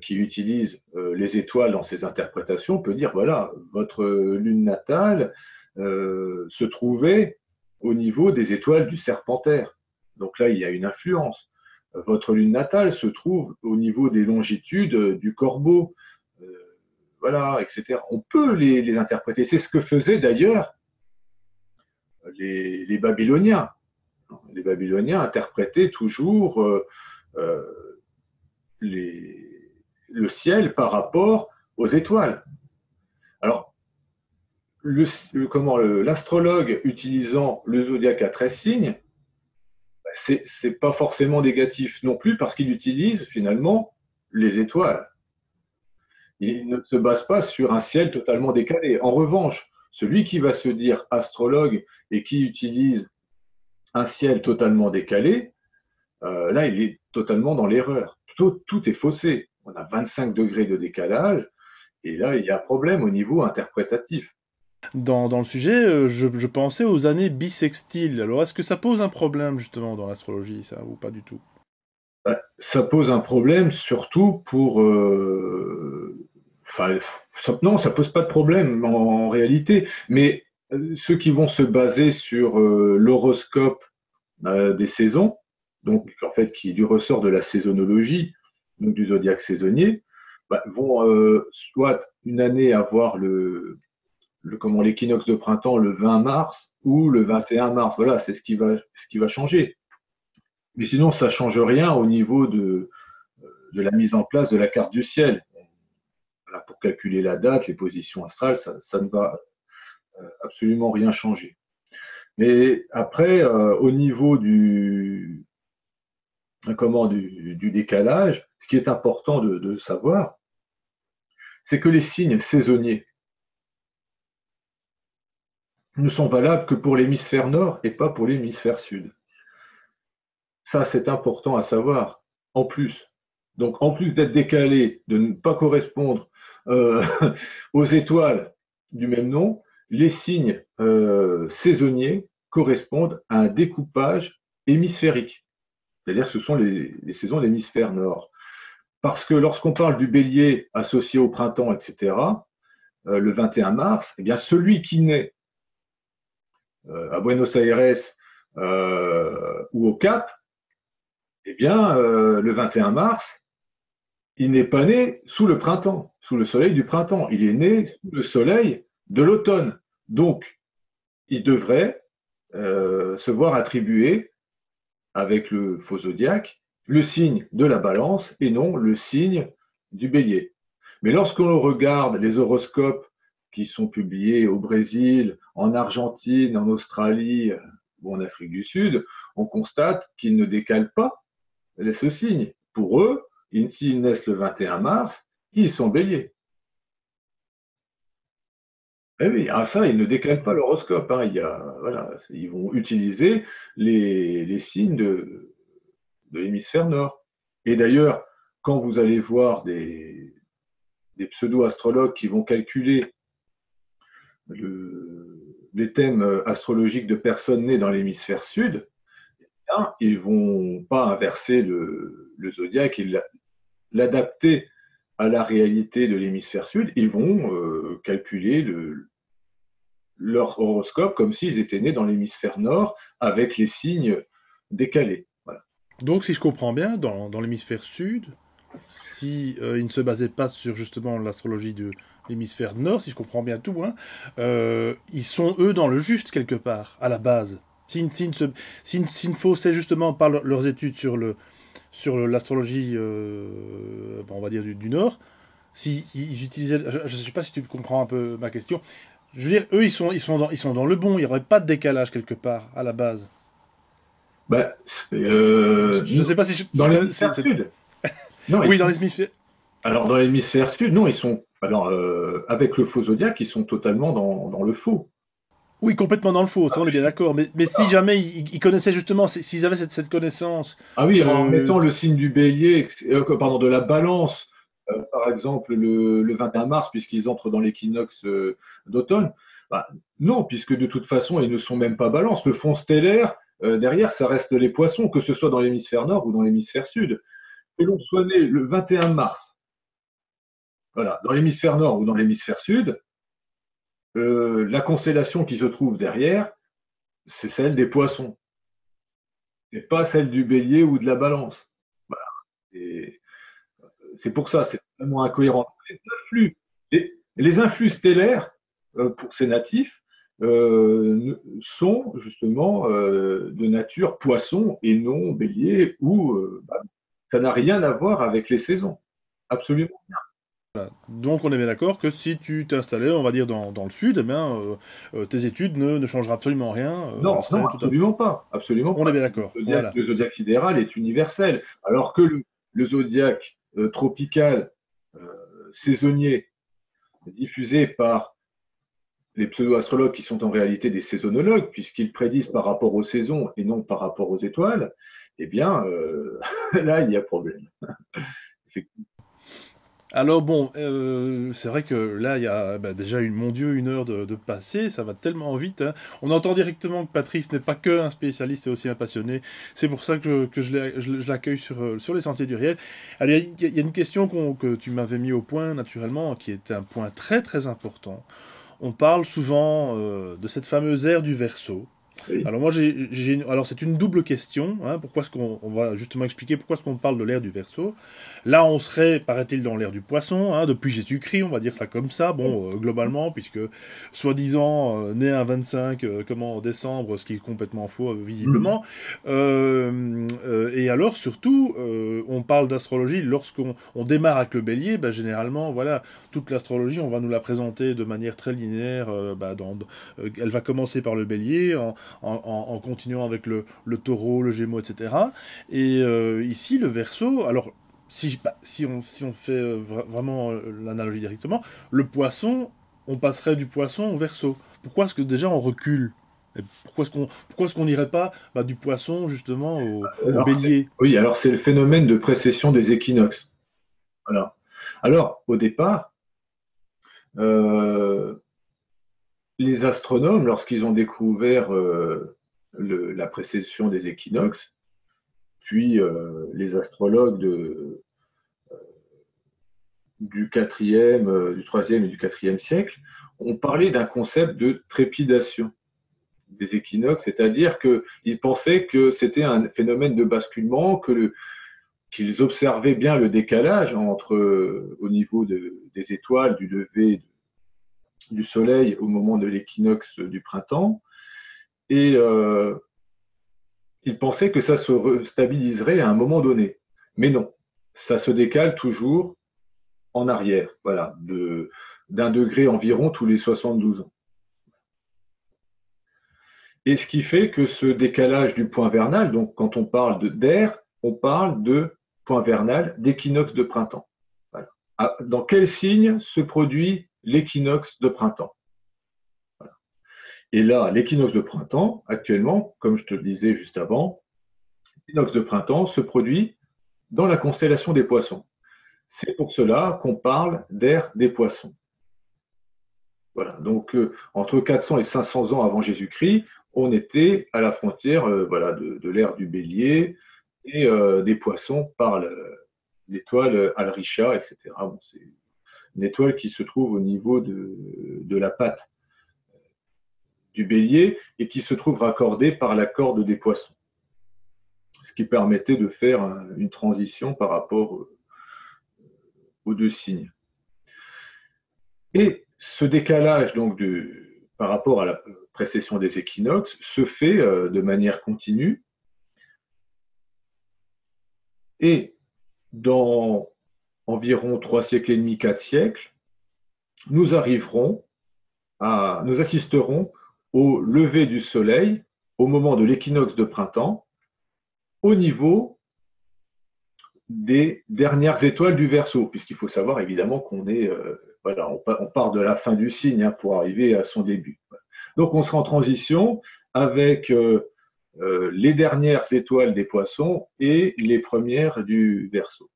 qui utilise les étoiles dans ses interprétations peut dire, voilà, votre lune natale se trouvait au niveau des étoiles du serpentaire. Donc là, il y a une influence. Votre lune natale se trouve au niveau des longitudes du corbeau, voilà, etc. On peut les interpréter. C'est ce que faisaient d'ailleurs les Babyloniens. Les Babyloniens interprétaient toujours le ciel par rapport aux étoiles. Alors, l'astrologue utilisant le zodiaque à 13 signes, c'est pas forcément négatif non plus parce qu'il utilise finalement les étoiles. Il ne se base pas sur un ciel totalement décalé. En revanche, celui qui va se dire astrologue et qui utilise un ciel totalement décalé, là, il est totalement dans l'erreur. Tout est faussé. On a 25 degrés de décalage, et là, il y a un problème au niveau interprétatif. Dans le sujet, je pensais aux années bissextiles. Alors, est-ce que ça pose un problème, justement, dans l'astrologie, ça, ou pas du tout? Ça pose un problème surtout pour... non, ça pose pas de problème en réalité, mais ceux qui vont se baser sur l'horoscope des saisons, donc en fait qui est du ressort de la saisonnologie, donc du zodiaque saisonnier, vont soit une année avoir l'équinoxe de printemps le 20 mars ou le 21 mars. Voilà, c'est ce qui va changer. Mais sinon, ça ne change rien au niveau de la mise en place de la carte du ciel. Voilà, pour calculer la date, les positions astrales, ça ne va absolument rien changer. Mais après, au niveau du décalage, ce qui est important de savoir, c'est que les signes saisonniers ne sont valables que pour l'hémisphère nord et pas pour l'hémisphère sud. Ça, c'est important à savoir, en plus. Donc, en plus d'être décalé, de ne pas correspondre aux étoiles du même nom, les signes saisonniers correspondent à un découpage hémisphérique. C'est-à-dire que ce sont les saisons de l'hémisphère nord. Parce que lorsqu'on parle du bélier associé au printemps, etc., le 21 mars, eh bien, celui qui naît à Buenos Aires ou au Cap, eh bien, le 21 mars, il n'est pas né sous le printemps, sous le soleil du printemps. Il est né sous le soleil de l'automne. Donc, il devrait se voir attribuer, avec le faux zodiaque, le signe de la balance et non le signe du bélier. Mais lorsqu'on regarde les horoscopes qui sont publiés au Brésil, en Argentine, en Australie ou en Afrique du Sud, on constate qu'ils ne décalent pas ce signe. Pour eux, s'ils naissent le 21 mars, ils sont béliers. Eh oui, ça, ils ne décalent pas l'horoscope. Hein. Voilà, ils vont utiliser les signes de l'hémisphère nord. Et d'ailleurs, quand vous allez voir des pseudo-astrologues qui vont calculer les thèmes astrologiques de personnes nées dans l'hémisphère sud, ils ne vont pas inverser le zodiaque et l'adapter à la réalité de l'hémisphère sud. Ils vont calculer leur horoscope comme s'ils étaient nés dans l'hémisphère nord avec les signes décalés. Voilà. Donc, si je comprends bien, dans l'hémisphère sud, si ils ne se basaient pas sur justement l'astrologie de l'hémisphère nord, si je comprends bien tout, hein, ils sont eux dans le juste quelque part, à la base. S'ils ne faussaient justement pas leurs études sur l'astrologie, on va dire du nord, si ils utilisaient, je ne sais pas si tu comprends un peu ma question. Je veux dire, eux, ils sont dans le bon. Il n'y aurait pas de décalage quelque part à la base. Je ne sais pas si dans l'hémisphère sud. Non, oui, dans l'hémisphère. Alors dans l'hémisphère sud, non, ils sont. Alors avec le faux zodiaque, ils sont totalement dans le faux. Oui, complètement dans le faux, ça on est bien d'accord. Mais si jamais ils connaissaient justement, s'ils avaient cette connaissance, Ah oui, en euh, mettant le signe du bélier, pardon, de la balance, par exemple le 21 mars, puisqu'ils entrent dans l'équinoxe d'automne, bah, non, puisque de toute façon, ils ne sont même pas balance. Le fond stellaire, derrière, ça reste les poissons, que ce soit dans l'hémisphère nord ou dans l'hémisphère sud. Que l'on soit né le 21 mars, voilà, dans l'hémisphère nord ou dans l'hémisphère sud, la constellation qui se trouve derrière, c'est celle des poissons, et pas celle du bélier ou de la balance. Voilà. Et c'est pour ça, c'est vraiment incohérent. Les influx stellaires, pour ces natifs, sont justement de nature poisson et non bélier, ou ça n'a rien à voir avec les saisons. Absolument. donc on est bien d'accord que si tu t'installais, on va dire, dans le sud, eh bien, tes études ne changeraient absolument rien, elles Non, non, seraient tout à fait... absolument pas. Absolument On pas. est bien d'accord, voilà. Le zodiaque sidéral est universel, alors que le zodiaque tropical euh, saisonnier diffusé par les pseudo-astrologues qui sont en réalité des saisonnologues, puisqu'ils prédisent par rapport aux saisons et non par rapport aux étoiles, eh bien, là, il y a problème. Alors bon, c'est vrai que là, il y a bah, déjà mon Dieu, 1 heure de passé, ça va tellement vite, hein. On entend directement que Patrice n'est pas que un spécialiste et aussi un passionné. C'est pour ça que je l'accueille sur les sentiers du réel. Alors, il y a une question que tu m'avais mis au point, naturellement, qui est un point très très important. On parle souvent de cette fameuse ère du Verseau. Oui. Alors moi, alors c'est une double question, hein. Pourquoi est-ce qu'on on va justement expliquer pourquoi est-ce qu'on parle de l'ère du Verseau. Là, on serait, paraît-il, dans l'ère du Poisson, hein, depuis Jésus-Christ, on va dire ça comme ça. Bon, globalement, puisque soi-disant né un 25, comment en décembre, ce qui est complètement faux, Mmh. visiblement. Et alors surtout, on parle d'astrologie lorsqu'on démarre avec le Bélier. Bah, généralement, voilà, toute l'astrologie, on va nous la présenter de manière très linéaire. Elle va commencer par le Bélier, en continuant avec le taureau, le gémeaux, etc. Et ici, le verso, alors si on fait vraiment l'analogie directement, le poisson, on passerait du poisson au verso. Pourquoi est-ce que déjà on recule? Et pourquoi est-ce qu'on n'irait pas du poisson justement au Alors, bélier? oui, alors c'est le phénomène de précession des équinoxes. Voilà. Alors, au départ, euh, les astronomes, lorsqu'ils ont découvert la précession des équinoxes, puis les astrologues du 4e, du 3e et du 4e siècle, ont parlé d'un concept de trépidation des équinoxes, c'est-à-dire qu'ils pensaient que c'était un phénomène de basculement, qu'ils observaient bien le décalage entre, au niveau des étoiles, du lever du soleil au moment de l'équinoxe du printemps, et ils pensaient que ça se stabiliserait à un moment donné. Mais non, ça se décale toujours en arrière, voilà, d'un degré environ tous les 72 ans. Et ce qui fait que ce décalage du point vernal, donc quand on parle d'air, on parle de point vernal, d'équinoxe de printemps. Voilà. Dans quel signe se produit l'équinoxe de printemps? Voilà. Et là, l'équinoxe de printemps, actuellement, comme je te le disais juste avant, l'équinoxe de printemps se produit dans la constellation des poissons. C'est pour cela qu'on parle d'ère des poissons. Voilà. Donc, entre 400 et 500 ans avant Jésus-Christ, on était à la frontière voilà, de l'ère du bélier et des poissons par l'étoile Alricha, etc. Bon, c'est une étoile qui se trouve au niveau de la patte du bélier et qui se trouve raccordée par la corde des poissons, ce qui permettait de faire une transition par rapport aux deux signes. Et ce décalage donc par rapport à la précession des équinoxes se fait de manière continue et dans environ 3 siècles et demi, 4 siècles, nous assisterons au lever du soleil au moment de l'équinoxe de printemps au niveau des dernières étoiles du Verseau, puisqu'il faut savoir évidemment qu'on est, voilà, on part de la fin du signe pour arriver à son début. Donc on sera en transition avec les dernières étoiles des Poissons et les premières du Verseau.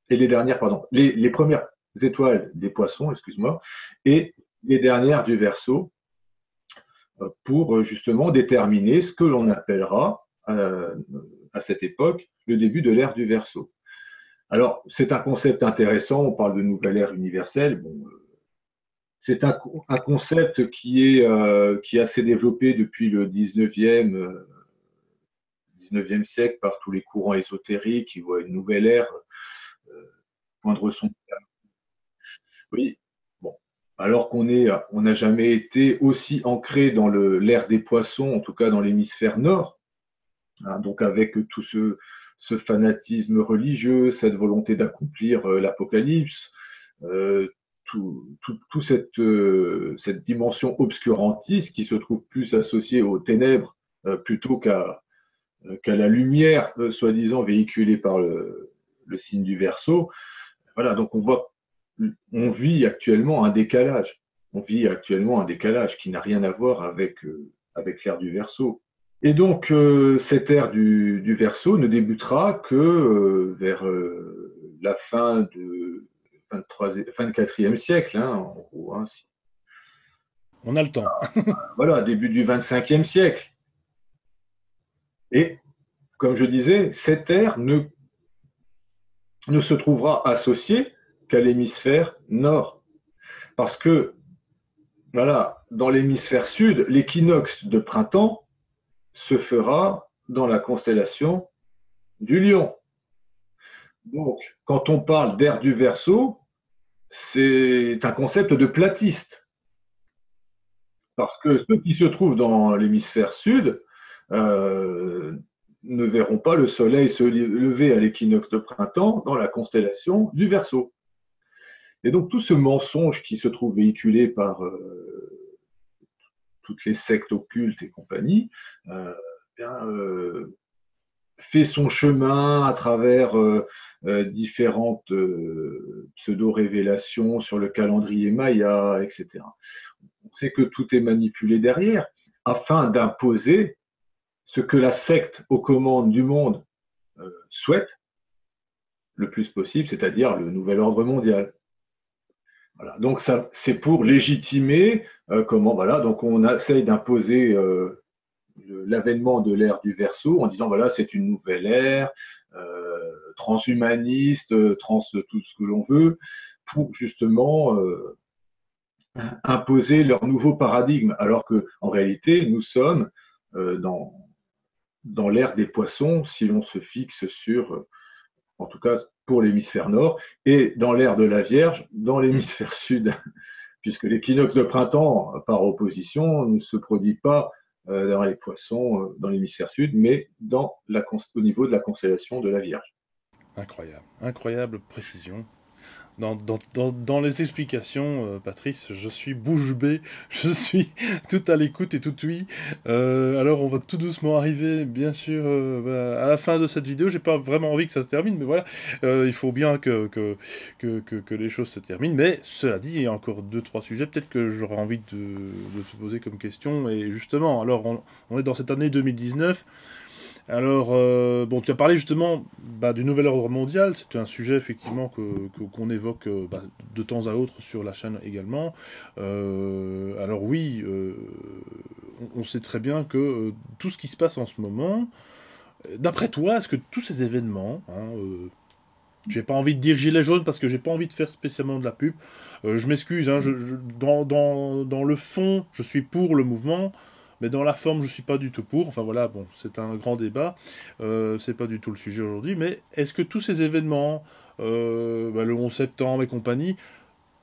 Et les dernières, pardon, les premières étoiles des Poissons, excuse-moi, et les dernières du Verseau, pour justement déterminer ce que l'on appellera à cette époque le début de l'ère du Verseau. Alors, c'est un concept intéressant, on parle de nouvelle ère universelle. Bon, c'est un concept qui est assez développé depuis le 19e siècle par tous les courants ésotériques qui voient une nouvelle ère poindre son. Oui, bon. Alors on n'a jamais été aussi ancré dans l'ère des Poissons, en tout cas dans l'hémisphère nord, hein, donc avec tout ce fanatisme religieux, cette volonté d'accomplir l'Apocalypse, tout cette dimension obscurantiste qui se trouve plus associée aux ténèbres plutôt qu'à la lumière, soi-disant véhiculée par le signe du Verseau. Voilà, donc on vit actuellement un décalage. On vit actuellement un décalage qui n'a rien à voir avec l'ère du Verseau. Et donc, cette ère du Verseau ne débutera que vers la fin du 4e siècle, hein, en gros. Hein, On a le temps. voilà, début du 25e siècle. Et, comme je disais, cette ère ne se trouvera associée qu'à l'hémisphère nord. Parce que, voilà, dans l'hémisphère sud, l'équinoxe de printemps se fera dans la constellation du Lion. Donc, quand on parle d'ère du Verseau, c'est un concept de platiste. Parce que ceux qui se trouvent dans l'hémisphère sud ne verront pas le soleil se lever à l'équinoxe de printemps dans la constellation du Verseau. Et donc, tout ce mensonge qui se trouve véhiculé par toutes les sectes occultes et compagnie, fait son chemin à travers différentes pseudo-révélations sur le calendrier Maya, etc. On sait que tout est manipulé derrière afin d'imposer ce que la secte aux commandes du monde souhaite le plus possible, c'est-à-dire le nouvel ordre mondial. Voilà. Donc ça, c'est pour légitimer comment, voilà, donc on essaye d'imposer l'avènement de l'ère du Verseau en disant voilà, c'est une nouvelle ère transhumaniste, tout ce que l'on veut, pour justement imposer leur nouveau paradigme, alors qu'en réalité, nous sommes dans l'ère des Poissons, si l'on se fixe sur, en tout cas pour l'hémisphère nord, et dans l'ère de la Vierge, dans l'hémisphère sud, puisque l'équinoxe de printemps, par opposition, ne se produit pas dans les Poissons, dans l'hémisphère sud, mais au niveau de la constellation de la Vierge. Incroyable, incroyable précision. Dans les explications, Patrice, je suis bouche bée, je suis tout à l'écoute et tout oui. Alors on va tout doucement arriver, bien sûr, à la fin de cette vidéo. J'ai pas vraiment envie que ça se termine, mais voilà, il faut bien que les choses se terminent. Mais cela dit, il y a encore 2-3 sujets, peut-être que j'aurais envie de te poser comme question. Et justement, alors on est dans cette année 2019. Alors, bon, tu as parlé justement du nouvel ordre mondial, c'est un sujet effectivement qu'on évoque de temps à autre sur la chaîne également. Alors oui, on sait très bien que tout ce qui se passe en ce moment, d'après toi, est-ce que tous ces événements, j'ai pas envie de dire gilet jaune parce que j'ai pas envie de faire spécialement de la pub, je m'excuse, hein, dans le fond, je suis pour le mouvement. Mais dans la forme, je suis pas du tout pour. Enfin voilà, bon, c'est un grand débat. C'est pas du tout le sujet aujourd'hui. Mais est-ce que tous ces événements, le 11 septembre et compagnie,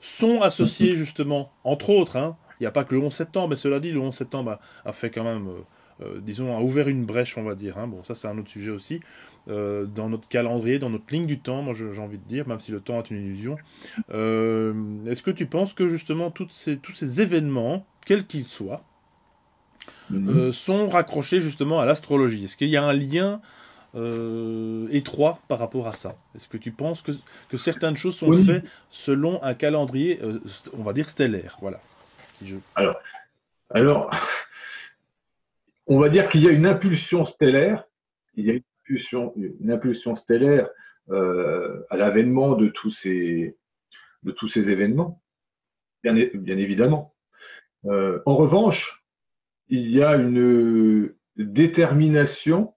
sont associés justement, entre autres, hein, il n'y a pas que le 11 septembre, mais cela dit, le 11 septembre a fait quand même, disons, a ouvert une brèche, on va dire. Hein. Bon, ça c'est un autre sujet aussi. Dans notre calendrier, dans notre ligne du temps, moi j'ai envie de dire, même si le temps est une illusion. Est-ce que tu penses que justement tous ces événements, quels qu'ils soient, sont raccrochés justement à l'astrologie? Est-ce qu'il y a un lien étroit par rapport à ça? Est-ce que tu penses que certaines choses sont faites selon un calendrier, on va dire stellaire? Voilà. Alors, Alors, on va dire qu'il y a une impulsion stellaire, il y a une impulsion stellaire à l'avènement de tous ces événements, bien évidemment. En revanche, il y a une détermination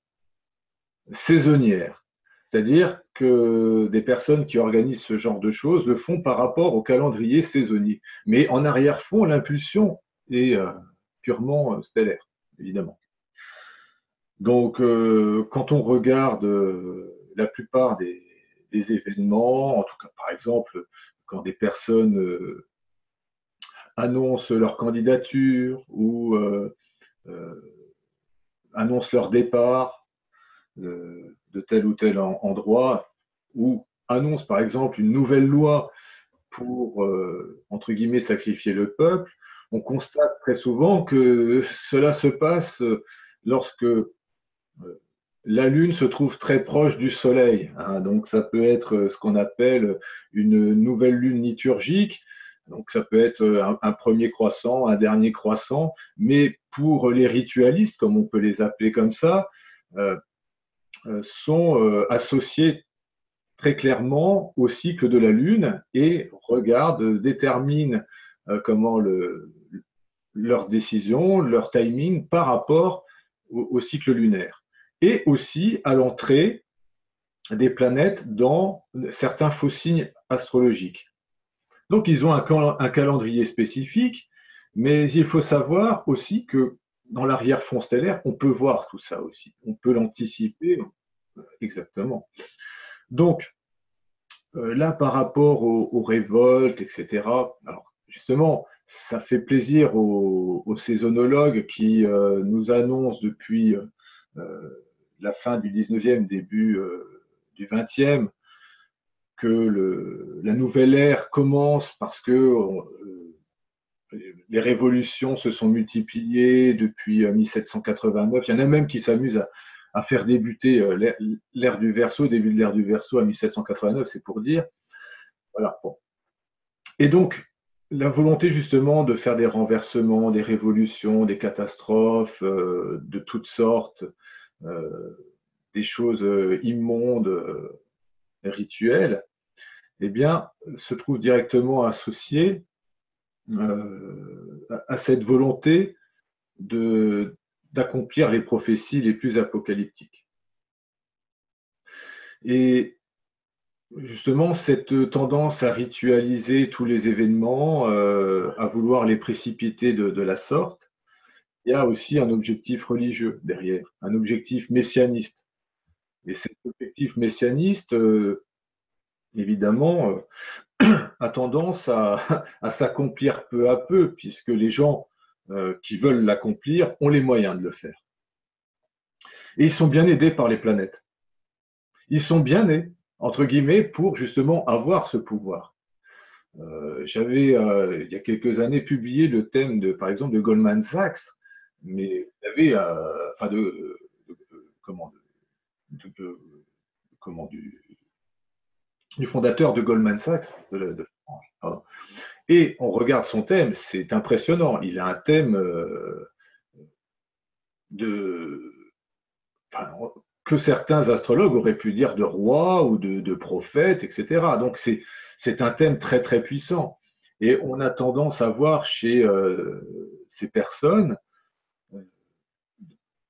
saisonnière. C'est-à-dire que des personnes qui organisent ce genre de choses le font par rapport au calendrier saisonnier. Mais en arrière-fond, l'impulsion est purement stellaire, évidemment. Donc, quand on regarde la plupart des événements, en tout cas, par exemple, quand des personnes annoncent leur candidature ou euh, annoncent leur départ de tel ou tel endroit, ou annoncent par exemple une nouvelle loi pour, entre guillemets, sacrifier le peuple, on constate très souvent que cela se passe lorsque la Lune se trouve très proche du Soleil, hein, donc ça peut être ce qu'on appelle une nouvelle Lune liturgique. Donc ça peut être un premier croissant, un dernier croissant, mais pour les ritualistes, comme on peut les appeler comme ça, euh, sont associés très clairement au cycle de la Lune et regardent, déterminent comment leur décision, leur timing par rapport au cycle lunaire. Et aussi à l'entrée des planètes dans certains faux signes astrologiques. Donc ils ont un calendrier spécifique, mais il faut savoir aussi que dans l'arrière-fond stellaire, on peut voir tout ça aussi. On peut l'anticiper exactement. Donc, là, par rapport aux révoltes, etc., alors justement, ça fait plaisir aux saisonnologues qui nous annoncent depuis la fin du 19e, début du 20e, que la nouvelle ère commence parce que les révolutions se sont multipliées depuis 1789. Il y en a même qui s'amusent à faire débuter l'ère du Verseau, début de l'ère du Verseau à 1789, c'est pour dire. Voilà. Bon. Et donc, la volonté justement de faire des renversements, des révolutions, des catastrophes de toutes sortes, euh, des choses immondes, rituelles, eh bien, se trouve directement associée à cette volonté de, d'accomplir les prophéties les plus apocalyptiques. Et justement, cette tendance à ritualiser tous les événements, à vouloir les précipiter de la sorte, il y a aussi un objectif religieux derrière, un objectif messianiste. Et cet objectif messianiste, évidemment, a tendance à s'accomplir peu à peu, puisque les gens qui veulent l'accomplir ont les moyens de le faire. Et ils sont bien aidés par les planètes. Ils sont bien nés, entre guillemets, pour justement avoir ce pouvoir. J'avais, il y a quelques années, publié le thème, par exemple, de Goldman Sachs, mais il y avait, enfin, comment, de, comment, du fondateur de Goldman Sachs, pardon. Et on regarde son thème, c'est impressionnant. Il a un thème de, enfin, que certains astrologues auraient pu dire de roi ou de prophète, etc. Donc c'est un thème très très puissant. Et on a tendance à voir chez ces personnes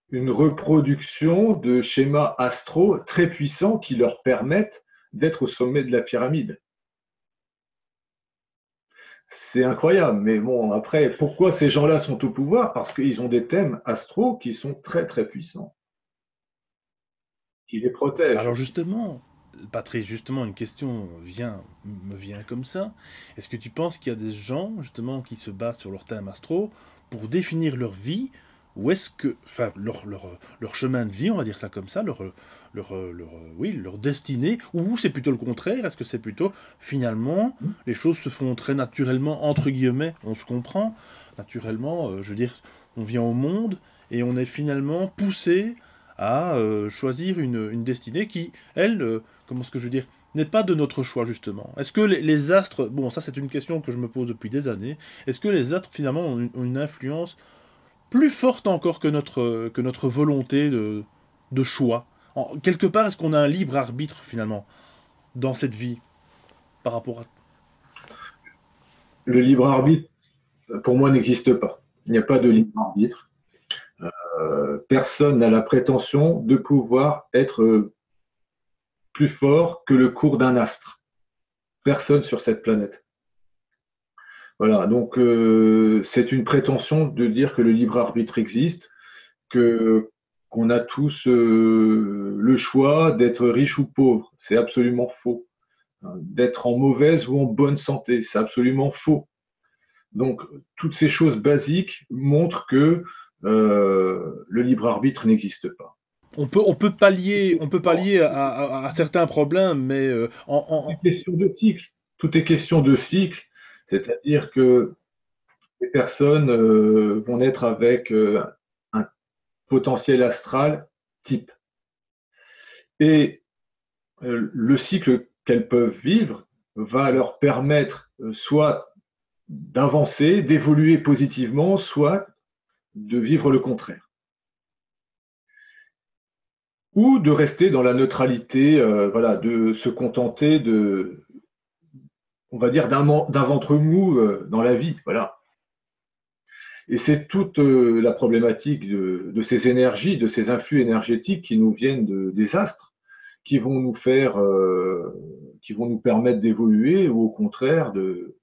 une reproduction de schémas astro très puissants qui leur permettent d'être au sommet de la pyramide. C'est incroyable, mais bon, après, pourquoi ces gens-là sont au pouvoir? Parce qu'ils ont des thèmes astro qui sont très très puissants, qui les protègent Alors aussi. justement, Patrice, justement, une question me vient comme ça. Est-ce que tu penses qu'il y a des gens, justement, qui se basent sur leur thème astro pour définir leur vie, ou est-ce que, enfin, leur chemin de vie, on va dire ça comme ça, oui, leur destinée, ou c'est plutôt le contraire? Est-ce que c'est plutôt, finalement, les choses se font très naturellement, entre guillemets, on se comprend, naturellement, je veux dire, on vient au monde et on est finalement poussé à choisir une destinée qui, elle, comment est-ce que je veux dire, n'est pas de notre choix, justement? Est-ce que les astres, bon, ça c'est une question que je me pose depuis des années, est-ce que les astres finalement ont une influence plus forte encore que notre volonté de choix? Quelque part, est-ce qu'on a un libre arbitre finalement dans cette vie par rapport à... Le libre arbitre, pour moi, n'existe pas. Il n'y a pas de libre arbitre. Personne n'a la prétention de pouvoir être plus fort que le cours d'un astre. Personne sur cette planète. Voilà, donc c'est une prétention de dire que le libre arbitre existe, que qu'on a tous le choix d'être riche ou pauvre. C'est absolument faux. D'être en mauvaise ou en bonne santé, c'est absolument faux. Donc, toutes ces choses basiques montrent que le libre arbitre n'existe pas. On peut pallier à certains problèmes, mais Tout est question de cycle. Tout est question de cycle, c'est-à-dire que les personnes vont naître avec un potentiel astral type. Et le cycle qu'elles peuvent vivre va leur permettre soit d'avancer, d'évoluer positivement, soit de vivre le contraire. Ou de rester dans la neutralité, voilà, de se contenter de, on va dire, d'un ventre mou dans la vie, voilà. Et c'est toute la problématique de ces énergies, de ces influx énergétiques qui nous viennent des astres, qui vont nous faire, qui vont nous permettre d'évoluer ou au contraire de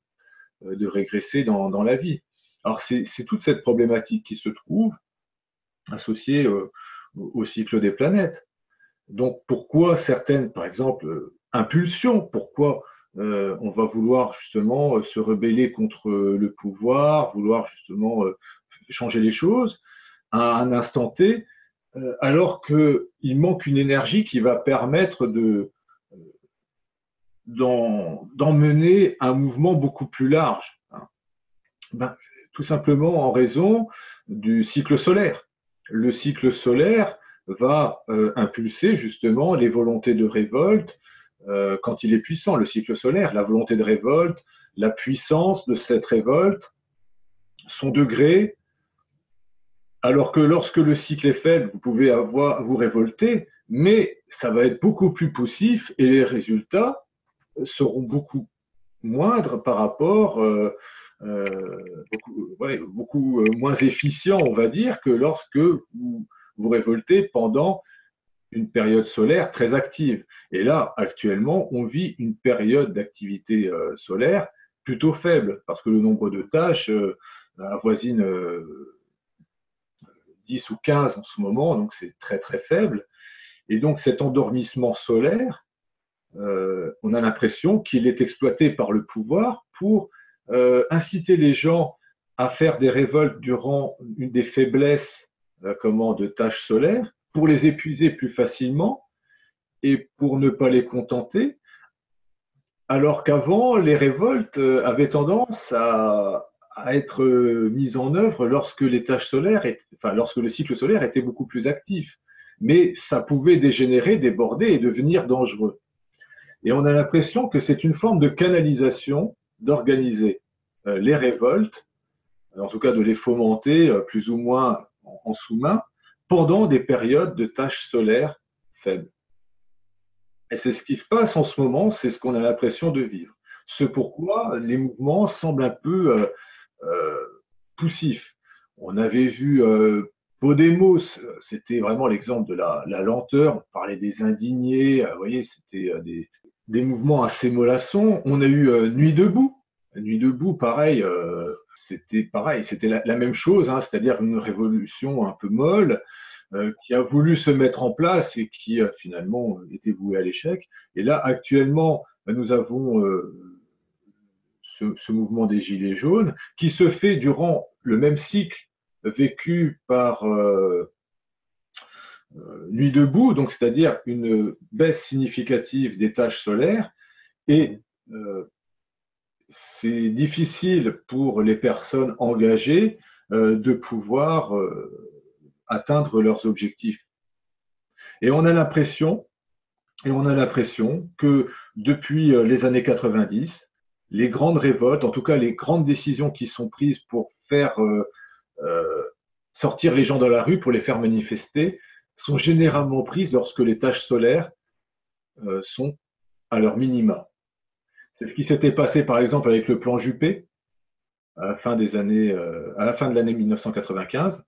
régresser dans la vie. Alors c'est toute cette problématique qui se trouve associée au cycle des planètes. Donc pourquoi certaines, par exemple, impulsions, pourquoi on va vouloir justement se rebeller contre le pouvoir, vouloir justement changer les choses à un instant T, alors qu'il manque une énergie qui va permettre d'emmener un mouvement beaucoup plus large. Ben, tout simplement en raison du cycle solaire. Le cycle solaire va impulser justement les volontés de révolte quand il est puissant, le cycle solaire, la volonté de révolte, la puissance de cette révolte, son degré, alors que lorsque le cycle est faible, vous pouvez vous révolter, mais ça va être beaucoup plus poussif et les résultats seront beaucoup moindres par rapport beaucoup moins efficient, on va dire, que lorsque vous vous révoltez pendant une période solaire très active. Et là, actuellement, on vit une période d'activité solaire plutôt faible, parce que le nombre de tâches avoisine 10 ou 15 en ce moment, donc c'est très très faible. Et donc cet endormissement solaire, on a l'impression qu'il est exploité par le pouvoir pour inciter les gens à faire des révoltes durant une des faiblesses de tâches solaires, pour les épuiser plus facilement et pour ne pas les contenter, alors qu'avant, les révoltes avaient tendance à être mises en œuvre lorsque les tâches solaires, lorsque le cycle solaire était beaucoup plus actif. Mais ça pouvait dégénérer, déborder et devenir dangereux. Et on a l'impression que c'est une forme de canalisation d'organiser les révoltes, en tout cas de les fomenter plus ou moins en sous-main, pendant des périodes de tâches solaires faibles. Et c'est ce qui se passe en ce moment, c'est ce qu'on a l'impression de vivre. Ce pourquoi les mouvements semblent un peu poussifs. On avait vu Podemos, c'était vraiment l'exemple de la lenteur, on parlait des indignés, vous voyez, c'était des mouvements assez mollassons. On a eu Nuit debout. Nuit debout, pareil, c'était la même chose, hein, c'est-à-dire une révolution un peu molle qui a voulu se mettre en place et qui finalement était vouée à l'échec. Et là, actuellement, nous avons ce mouvement des Gilets jaunes qui se fait durant le même cycle vécu par Nuit debout, donc c'est-à-dire une baisse significative des tâches solaires. Et c'est difficile pour les personnes engagées de pouvoir atteindre leurs objectifs. Et on a l'impression que depuis les années 90, les grandes révoltes, en tout cas les grandes décisions qui sont prises pour faire euh, sortir les gens dans la rue, pour les faire manifester, sont généralement prises lorsque les tâches solaires sont à leur minima. C'est ce qui s'était passé par exemple avec le plan Juppé à la fin à la fin de l'année 1995.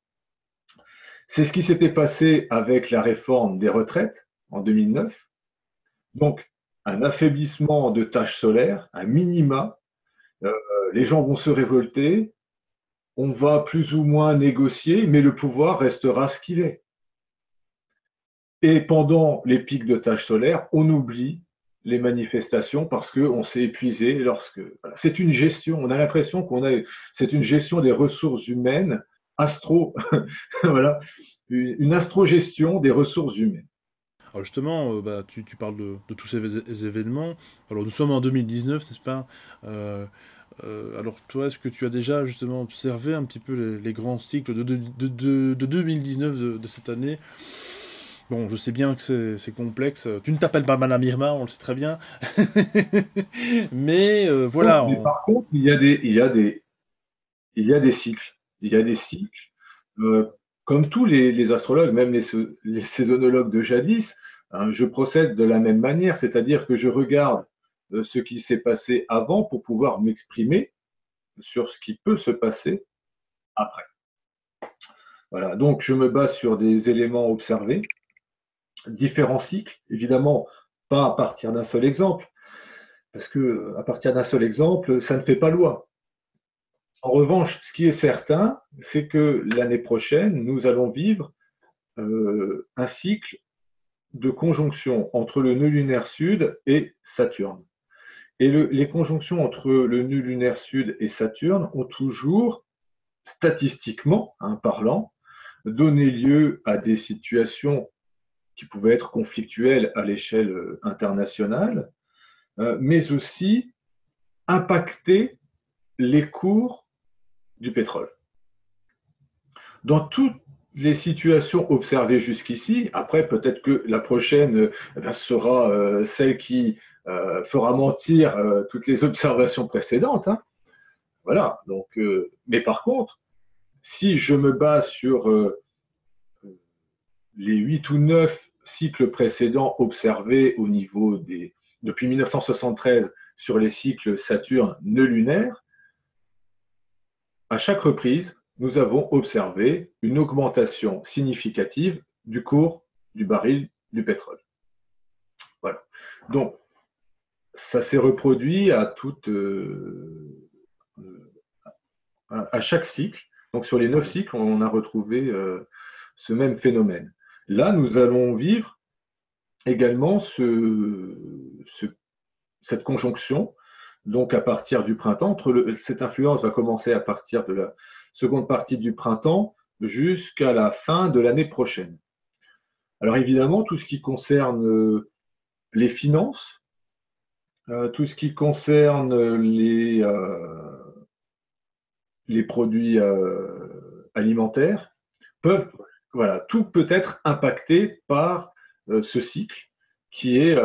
C'est ce qui s'était passé avec la réforme des retraites en 2009. Donc, un affaiblissement de tâches solaires, un minima, euh, les gens vont se révolter, on va plus ou moins négocier, mais le pouvoir restera ce qu'il est. Et pendant les pics de tâches solaires, on oublie les manifestations parce qu'on s'est épuisé voilà. C'est une gestion, on a l'impression c'est une gestion des ressources humaines, voilà, une astrogestion des ressources humaines. Alors justement, bah, tu parles de tous ces événements. Alors nous sommes en 2019, n'est-ce pas? Euh, alors toi, est-ce que tu as déjà justement observé un petit peu les grands cycles de 2019 de cette année? Bon, je sais bien que c'est complexe. Tu ne t'appelles pas Madame Irma, on le sait très bien. Mais voilà. Mais par contre, il y a des cycles. Il y a des cycles. Euh, Comme tous les astrologues, même les saisonnologues de jadis, hein, je procède de la même manière, c'est-à-dire que je regarde ce qui s'est passé avant pour pouvoir m'exprimer sur ce qui peut se passer après. Voilà, donc je me base sur des éléments observés, différents cycles, évidemment pas à partir d'un seul exemple, parce que à partir d'un seul exemple, ça ne fait pas loi. En revanche, ce qui est certain, c'est que l'année prochaine, nous allons vivre un cycle de conjonction entre le nœud lunaire sud et Saturne. Et les conjonctions entre le nœud lunaire sud et Saturne ont toujours, statistiquement parlant, donné lieu à des situations qui pouvaient être conflictuelles à l'échelle internationale, mais aussi impacter les cours du pétrole. Dans toutes les situations observées jusqu'ici, après peut-être que la prochaine sera celle qui fera mentir toutes les observations précédentes. Hein. Voilà. Donc, mais par contre, si je me base sur les 8 ou 9 cycles précédents observés au niveau depuis 1973 sur les cycles Saturne-nœud lunaire, à chaque reprise, nous avons observé une augmentation significative du cours du baril du pétrole. Voilà. Donc, ça s'est reproduit à chaque cycle. Donc, sur les 9 cycles, on a retrouvé ce même phénomène. Là, nous allons vivre également cette conjonction. Donc, à partir du printemps, cette influence va commencer à partir de la seconde partie du printemps jusqu'à la fin de l'année prochaine. Alors, évidemment, tout ce qui concerne les finances, tout ce qui concerne les produits alimentaires, voilà, tout peut être impacté par ce cycle qui est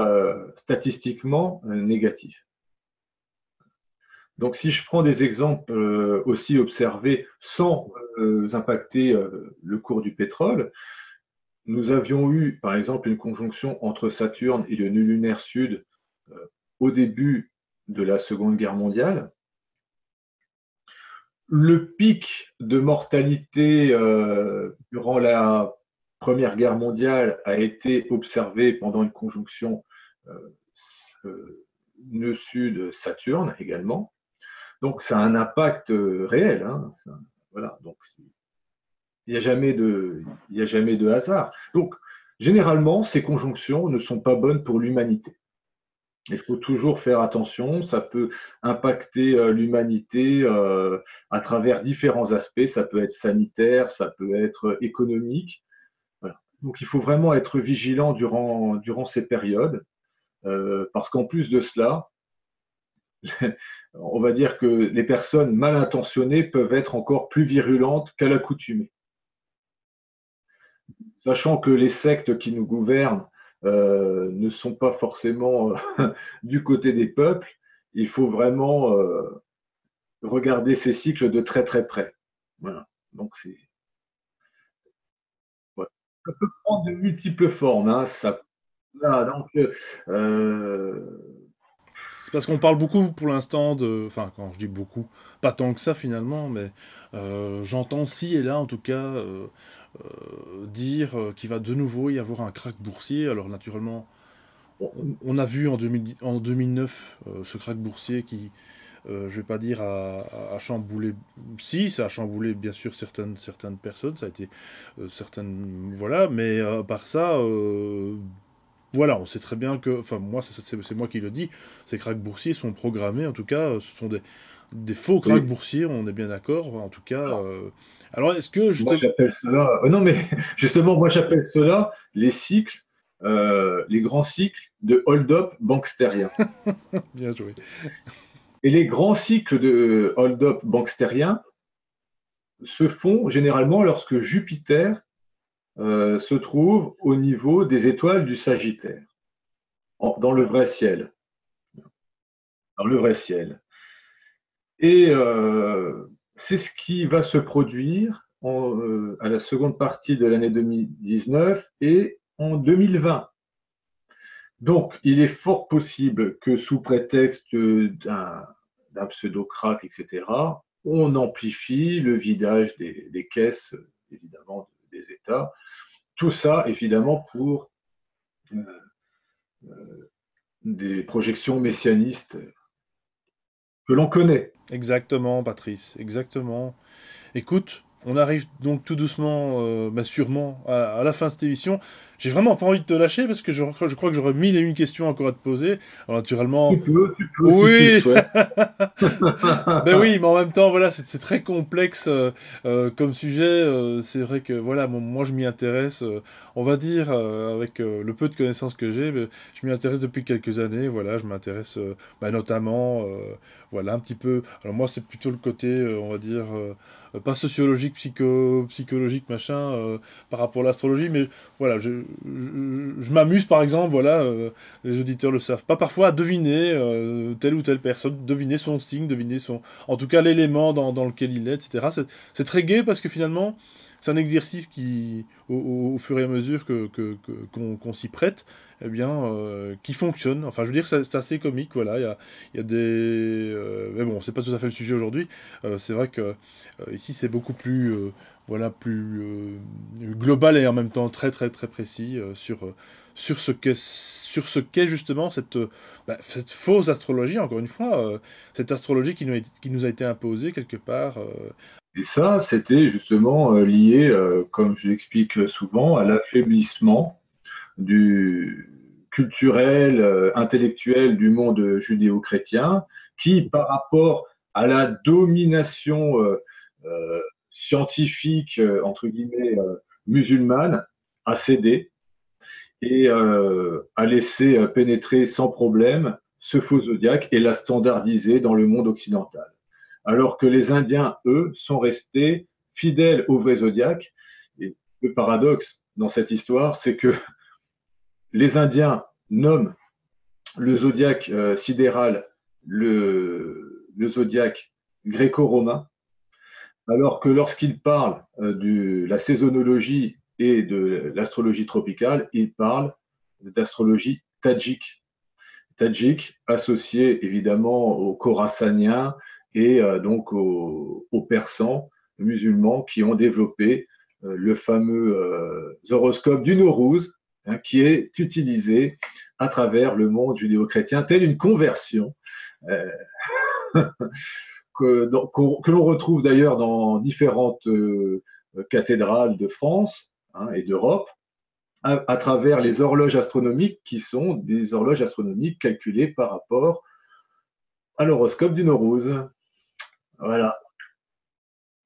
statistiquement négatif. Donc, si je prends des exemples aussi observés sans impacter le cours du pétrole, nous avions eu, par exemple, une conjonction entre Saturne et le nœud lunaire sud au début de la Seconde Guerre mondiale. Le pic de mortalité durant la Première Guerre mondiale a été observé pendant une conjonction nœud sud Saturne également. Donc, ça a un impact réel. Hein. Voilà. Donc, il n'y a jamais de hasard. Donc, généralement, ces conjonctions ne sont pas bonnes pour l'humanité. Il faut toujours faire attention. Ça peut impacter l'humanité à travers différents aspects. Ça peut être sanitaire, ça peut être économique. Voilà. Donc, il faut vraiment être vigilant durant ces périodes, parce qu'en plus de cela, on va dire que les personnes mal intentionnées peuvent être encore plus virulentes qu'à l'accoutumée. Sachant que les sectes qui nous gouvernent ne sont pas forcément du côté des peuples. Il faut vraiment regarder ces cycles de très très près. Voilà. Donc ouais. Ça peut prendre de multiples formes. Hein. Ça, voilà, donc, C'est parce qu'on parle beaucoup pour l'instant de... Enfin, quand je dis beaucoup, pas tant que ça finalement, mais j'entends ci et là en tout cas dire qu'il va de nouveau y avoir un krach boursier. Alors naturellement, on a vu en 2009 ce krach boursier qui, je vais pas dire a chamboulé... Si, ça a chamboulé bien sûr certaines personnes, ça a été certaines... Voilà, mais par ça... voilà, on sait très bien que, enfin moi c'est moi qui le dis, ces cracks boursiers sont programmés, en tout cas, ce sont des faux cracks oui. boursiers, on est bien d'accord, en tout cas. Alors est-ce que Moi, justement... j'appelle cela. Non, mais justement, moi, j'appelle cela les cycles, les grands cycles de hold-up bankstérien. Bien joué. Et les grands cycles de hold-up bankstérien se font généralement lorsque Jupiter se trouve au niveau des étoiles du Sagittaire, dans le vrai ciel. Dans le vrai ciel. Et c'est ce qui va se produire à la seconde partie de l'année 2019 et en 2020. Donc, il est fort possible que sous prétexte d'un pseudo-crack, etc., on amplifie le vidage des caisses, évidemment, des États. Tout ça, évidemment, pour euh, des projections messianistes que l'on connaît. Exactement, Patrice, exactement. Écoute, on arrive donc tout doucement, bah sûrement, à la fin de cette émission. J'ai vraiment pas envie de te lâcher parce que je crois que j'aurais mille et une questions encore à te poser. Alors naturellement, Tu peux, si tu le oui, souhaites. ben oui, mais en même temps, voilà, c'est très complexe comme sujet. C'est vrai que voilà, moi je m'y intéresse, on va dire, avec le peu de connaissances que j'ai, mais je m'y intéresse depuis quelques années. Voilà, je m'intéresse bah, notamment, voilà, un petit peu. Alors moi, c'est plutôt le côté, on va dire, pas sociologique, psychologique, machin, par rapport à l'astrologie, mais voilà, je m'amuse par exemple, voilà, les auditeurs le savent pas, parfois à deviner telle ou telle personne, deviner son signe, deviner son, en tout cas l'élément dans lequel il est, etc. C'est très gai parce que finalement, c'est un exercice qui, au fur et à mesure qu'on s'y prête, eh bien, qui fonctionne. Enfin, je veux dire, c'est assez comique, voilà. Il y a des, mais bon, c'est pas tout à fait le sujet aujourd'hui. C'est vrai que ici, c'est beaucoup plus, voilà, plus global et en même temps très très très précis sur ce qu'est justement cette fausse astrologie, encore une fois, cette astrologie qui nous a été imposée quelque part. Et ça, c'était justement lié, comme je l'explique souvent, à l'affaiblissement du culturel, intellectuel du monde judéo-chrétien, qui, par rapport à la domination euh, scientifique, entre guillemets, musulmane, a cédé et a laissé pénétrer sans problème ce faux zodiaque et l'a standardisé dans le monde occidental. Alors que les Indiens, eux, sont restés fidèles au vrai zodiaque. Et le paradoxe dans cette histoire, c'est que les Indiens nomment le zodiaque sidéral le zodiaque gréco-romain, alors que lorsqu'ils parlent de la saisonnologie et de l'astrologie tropicale, ils parlent d'astrologie tadjik. Tadjik associé évidemment aux Khorasaniens et donc aux Persans musulmans qui ont développé le fameux horoscope du Nowruz, hein, qui est utilisé à travers le monde judéo-chrétien, telle une conversion euh, que l'on retrouve d'ailleurs dans différentes cathédrales de France, hein, et d'Europe, à travers les horloges astronomiques qui sont des horloges astronomiques calculées par rapport à l'horoscope du Nowruz. Voilà,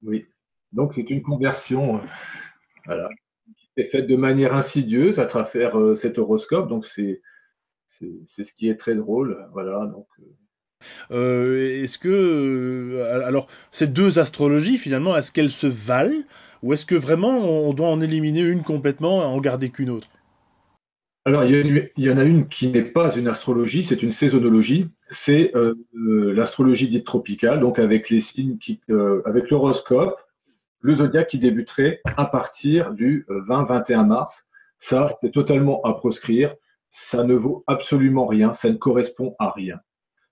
oui. Donc c'est une conversion, voilà, qui est faite de manière insidieuse à travers cet horoscope. Donc c'est ce qui est très drôle. Voilà, donc Est-ce que, alors, ces deux astrologies, finalement, est-ce qu'elles se valent ou est-ce que vraiment on doit en éliminer une complètement et en garder qu'une autre? Alors, il y en a une qui n'est pas une astrologie, c'est une saisonnologie. C'est l'astrologie dite tropicale, donc avec les signes avec l'horoscope, le zodiaque qui débuterait à partir du 20-21 mars. Ça, c'est totalement à proscrire. Ça ne vaut absolument rien. Ça ne correspond à rien.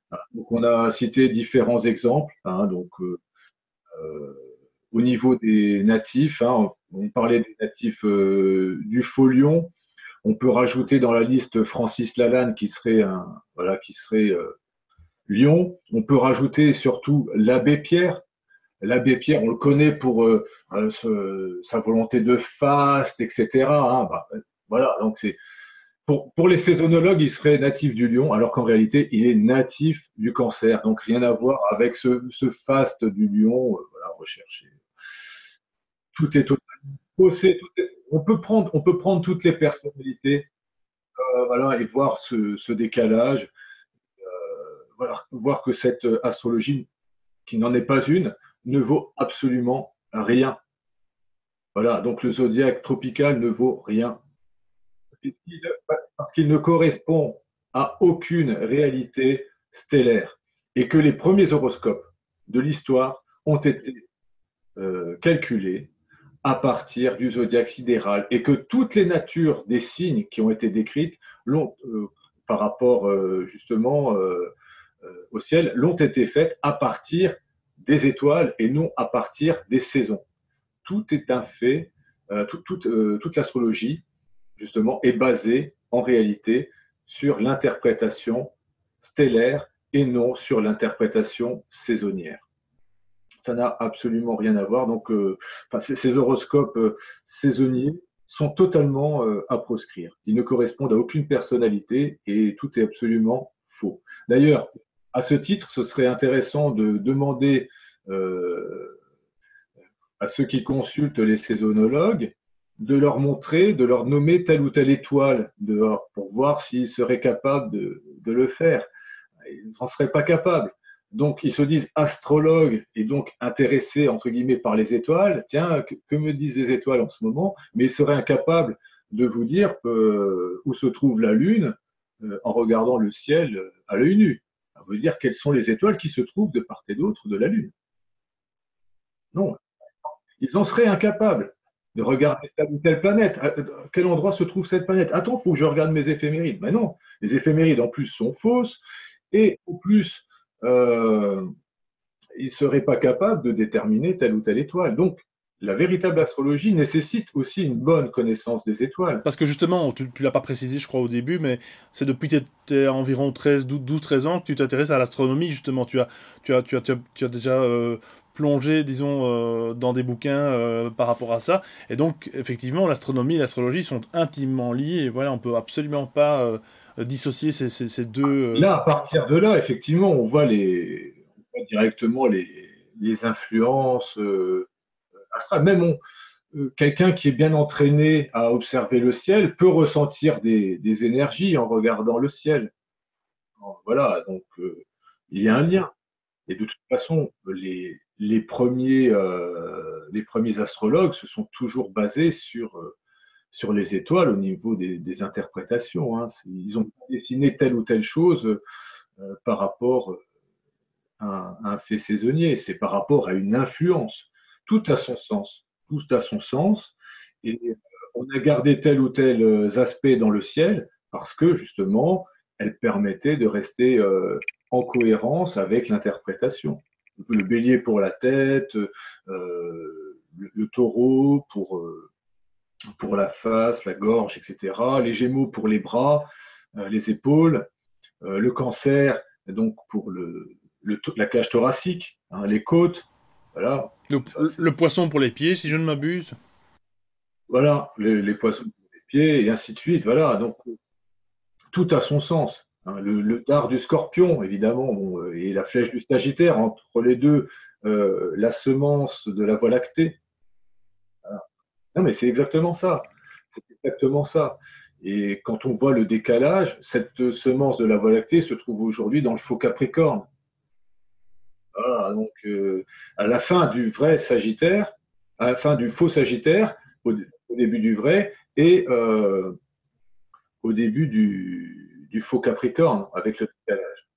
Voilà. Donc, on a cité différents exemples. Hein, donc, euh, au niveau des natifs, hein, on parlait des natifs du Faux-Lion. On peut rajouter dans la liste Francis Lalanne qui serait Lion. On peut rajouter surtout l'abbé Pierre. L'abbé Pierre, on le connaît pour sa volonté de faste, etc. Hein. Voilà, donc c'est pour les saisonnologues, il serait natif du Lion, alors qu'en réalité, il est natif du Cancer. Donc rien à voir avec ce faste du Lion. Voilà, recherché. Tout est totalement faussé. On peut prendre toutes les personnalités, voilà, et voir ce décalage. Voilà, voir que cette astrologie, qui n'en est pas une, ne vaut absolument rien. Voilà, donc le zodiaque tropical ne vaut rien. Parce qu'il ne correspond à aucune réalité stellaire. Et que les premiers horoscopes de l'histoire ont été calculés à partir du zodiaque sidéral. Et que toutes les natures des signes qui ont été décrites par rapport justement au ciel l'ont été faites à partir des étoiles et non à partir des saisons. Tout est un fait, toute l'astrologie, justement, est basée en réalité sur l'interprétation stellaire et non sur l'interprétation saisonnière. Ça n'a absolument rien à voir. Donc, ces horoscopes saisonniers sont totalement à proscrire. Ils ne correspondent à aucune personnalité et tout est absolument faux. D'ailleurs, à ce titre, ce serait intéressant de demander à ceux qui consultent les saisonnologues de leur montrer, de leur nommer telle ou telle étoile pour voir s'ils seraient capables de le faire. Ils n'en seraient pas capables. Donc, ils se disent astrologues et donc intéressés, entre guillemets, par les étoiles. Tiens, que me disent les étoiles en ce moment? Mais ils seraient incapables de vous dire où se trouve la Lune en regardant le ciel à l'œil nu. Ça veut dire quelles sont les étoiles qui se trouvent de part et d'autre de la Lune. Non, ils en seraient incapables de regarder telle ou telle planète. À quel endroit se trouve cette planète? Attends, il faut que je regarde mes éphémérides. Mais non, les éphémérides en plus sont fausses et en plus, euh, ils ne seraient pas capables de déterminer telle ou telle étoile. Donc, la véritable astrologie nécessite aussi une bonne connaissance des étoiles. Parce que justement, tu ne l'as pas précisé, je crois, au début, mais c'est depuis tes environ 12-13 ans que tu t'intéresses à l'astronomie, justement. Tu as déjà plongé, disons, dans des bouquins par rapport à ça. Et donc, effectivement, l'astronomie et l'astrologie sont intimement liés. Et voilà, on peut absolument pas dissocier ces deux. Là, à partir de là, effectivement, on voit directement les influences astrales. Même quelqu'un qui est bien entraîné à observer le ciel peut ressentir des énergies en regardant le ciel. Voilà, donc il y a un lien. Et de toute façon, les premiers astrologues se sont toujours basés sur les étoiles au niveau des interprétations. Hein. Ils ont dessiné telle ou telle chose par rapport à un fait saisonnier. C'est par rapport à une influence. Tout a son sens. Tout a son sens. Et on a gardé tel ou tel aspect dans le ciel parce que justement, elle permettait de rester en cohérence avec l'interprétation. Le bélier pour la tête, le taureau pour la face, la gorge, etc. Les gémeaux pour les bras, les épaules, le cancer, donc pour la cage thoracique, hein, les côtes. Voilà, Le, ça, le poisson pour les pieds, si je ne m'abuse. voilà les poissons pour les pieds, et ainsi de suite. Voilà, donc tout a son sens. Hein. Le dard du scorpion, évidemment, bon, et la flèche du sagittaire, entre les deux, la semence de la voie lactée. Voilà. Non, mais c'est exactement ça. C'est exactement ça. Et quand on voit le décalage, cette semence de la Voie lactée se trouve aujourd'hui dans le faux Capricorne. Voilà, donc à la fin du vrai Sagittaire, à la fin du faux Sagittaire, au début du vrai, et au début du faux Capricorne avec le décalage.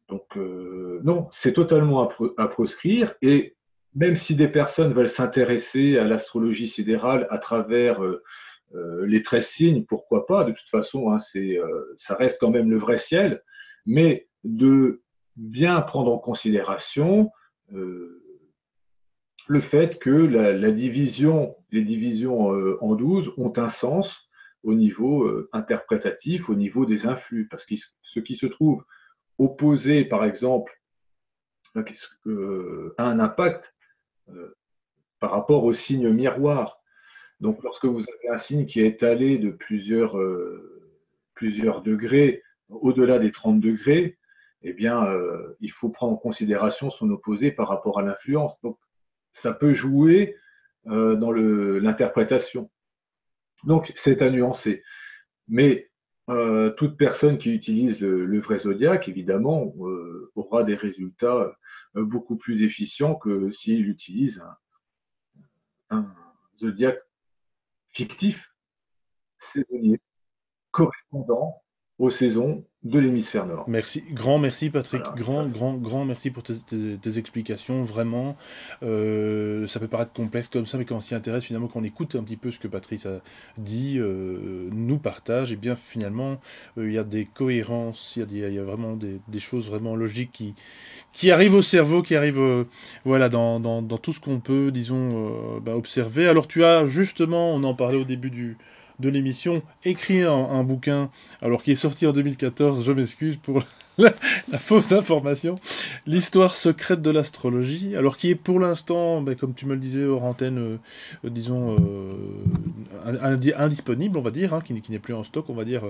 Donc, non, c'est totalement à proscrire. Et même si des personnes veulent s'intéresser à l'astrologie sidérale à travers les 13 signes, pourquoi pas? De toute façon, hein, ça reste quand même le vrai ciel. Mais de bien prendre en considération le fait que la division, les divisions en 12 ont un sens au niveau interprétatif, au niveau des influx. Parce que ce qui se trouve opposé, par exemple, a un impact euh, par rapport au signe miroir. Donc, lorsque vous avez un signe qui est étalé de plusieurs degrés, au-delà des 30 degrés, eh bien, il faut prendre en considération son opposé par rapport à l'influence. Donc, ça peut jouer dans l'interprétation. Donc, c'est à nuancer. Mais toute personne qui utilise le vrai zodiaque, évidemment, aura des résultats beaucoup plus efficients que s'il utilise un zodiaque fictif, saisonnier, correspondant aux saisons de l'hémisphère nord. Merci, grand merci Patrick, Voilà, ça, grand merci pour tes explications, vraiment. Ça peut paraître complexe comme ça, mais quand on s'y intéresse, finalement, quand on écoute un petit peu ce que Patrice a dit, nous partage, et bien finalement, il y a des cohérences, il y a vraiment des choses vraiment logiques qui arrivent au cerveau, qui arrivent voilà, dans tout ce qu'on peut, disons, observer. Alors tu as justement, on en parlait au début de l'émission, écrit un bouquin, alors qui est sorti en 2014, je m'excuse pour la fausse information, l'histoire secrète de l'astrologie, alors qui est pour l'instant, comme tu me le disais hors antenne, disons, indisponible, on va dire, hein, qui n'est plus en stock, on va dire,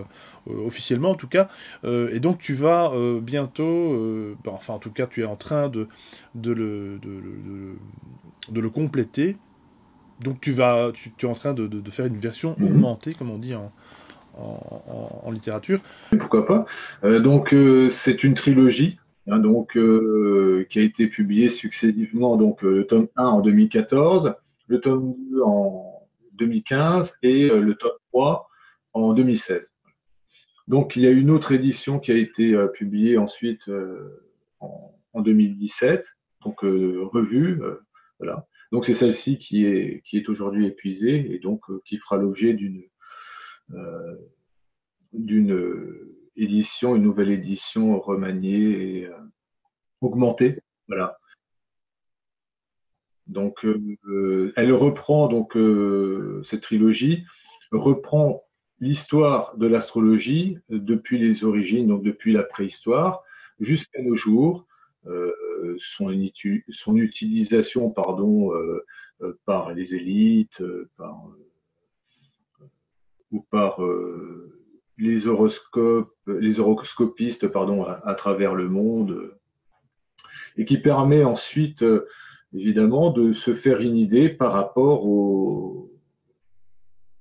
officiellement en tout cas, et donc tu vas bientôt, enfin en tout cas tu es en train de le compléter. Donc tu es en train de faire une version augmentée, comme on dit en littérature. pourquoi pas. Donc, c'est une trilogie, hein, donc, qui a été publiée successivement. Donc, le tome 1 en 2014, le tome 2 en 2015 et le tome 3 en 2016. Donc, il y a une autre édition qui a été publiée ensuite en 2017, donc revue. Voilà. Donc, c'est celle-ci qui est aujourd'hui épuisée et donc qui fera l'objet euh, d'une édition, une nouvelle édition remaniée et augmentée. Voilà. Donc, elle reprend donc cette trilogie reprend l'histoire de l'astrologie depuis les origines, donc depuis la préhistoire jusqu'à nos jours, son utilisation pardon par les élites, ou par les horoscopistes pardon à travers le monde, et qui permet ensuite évidemment de se faire une idée par rapport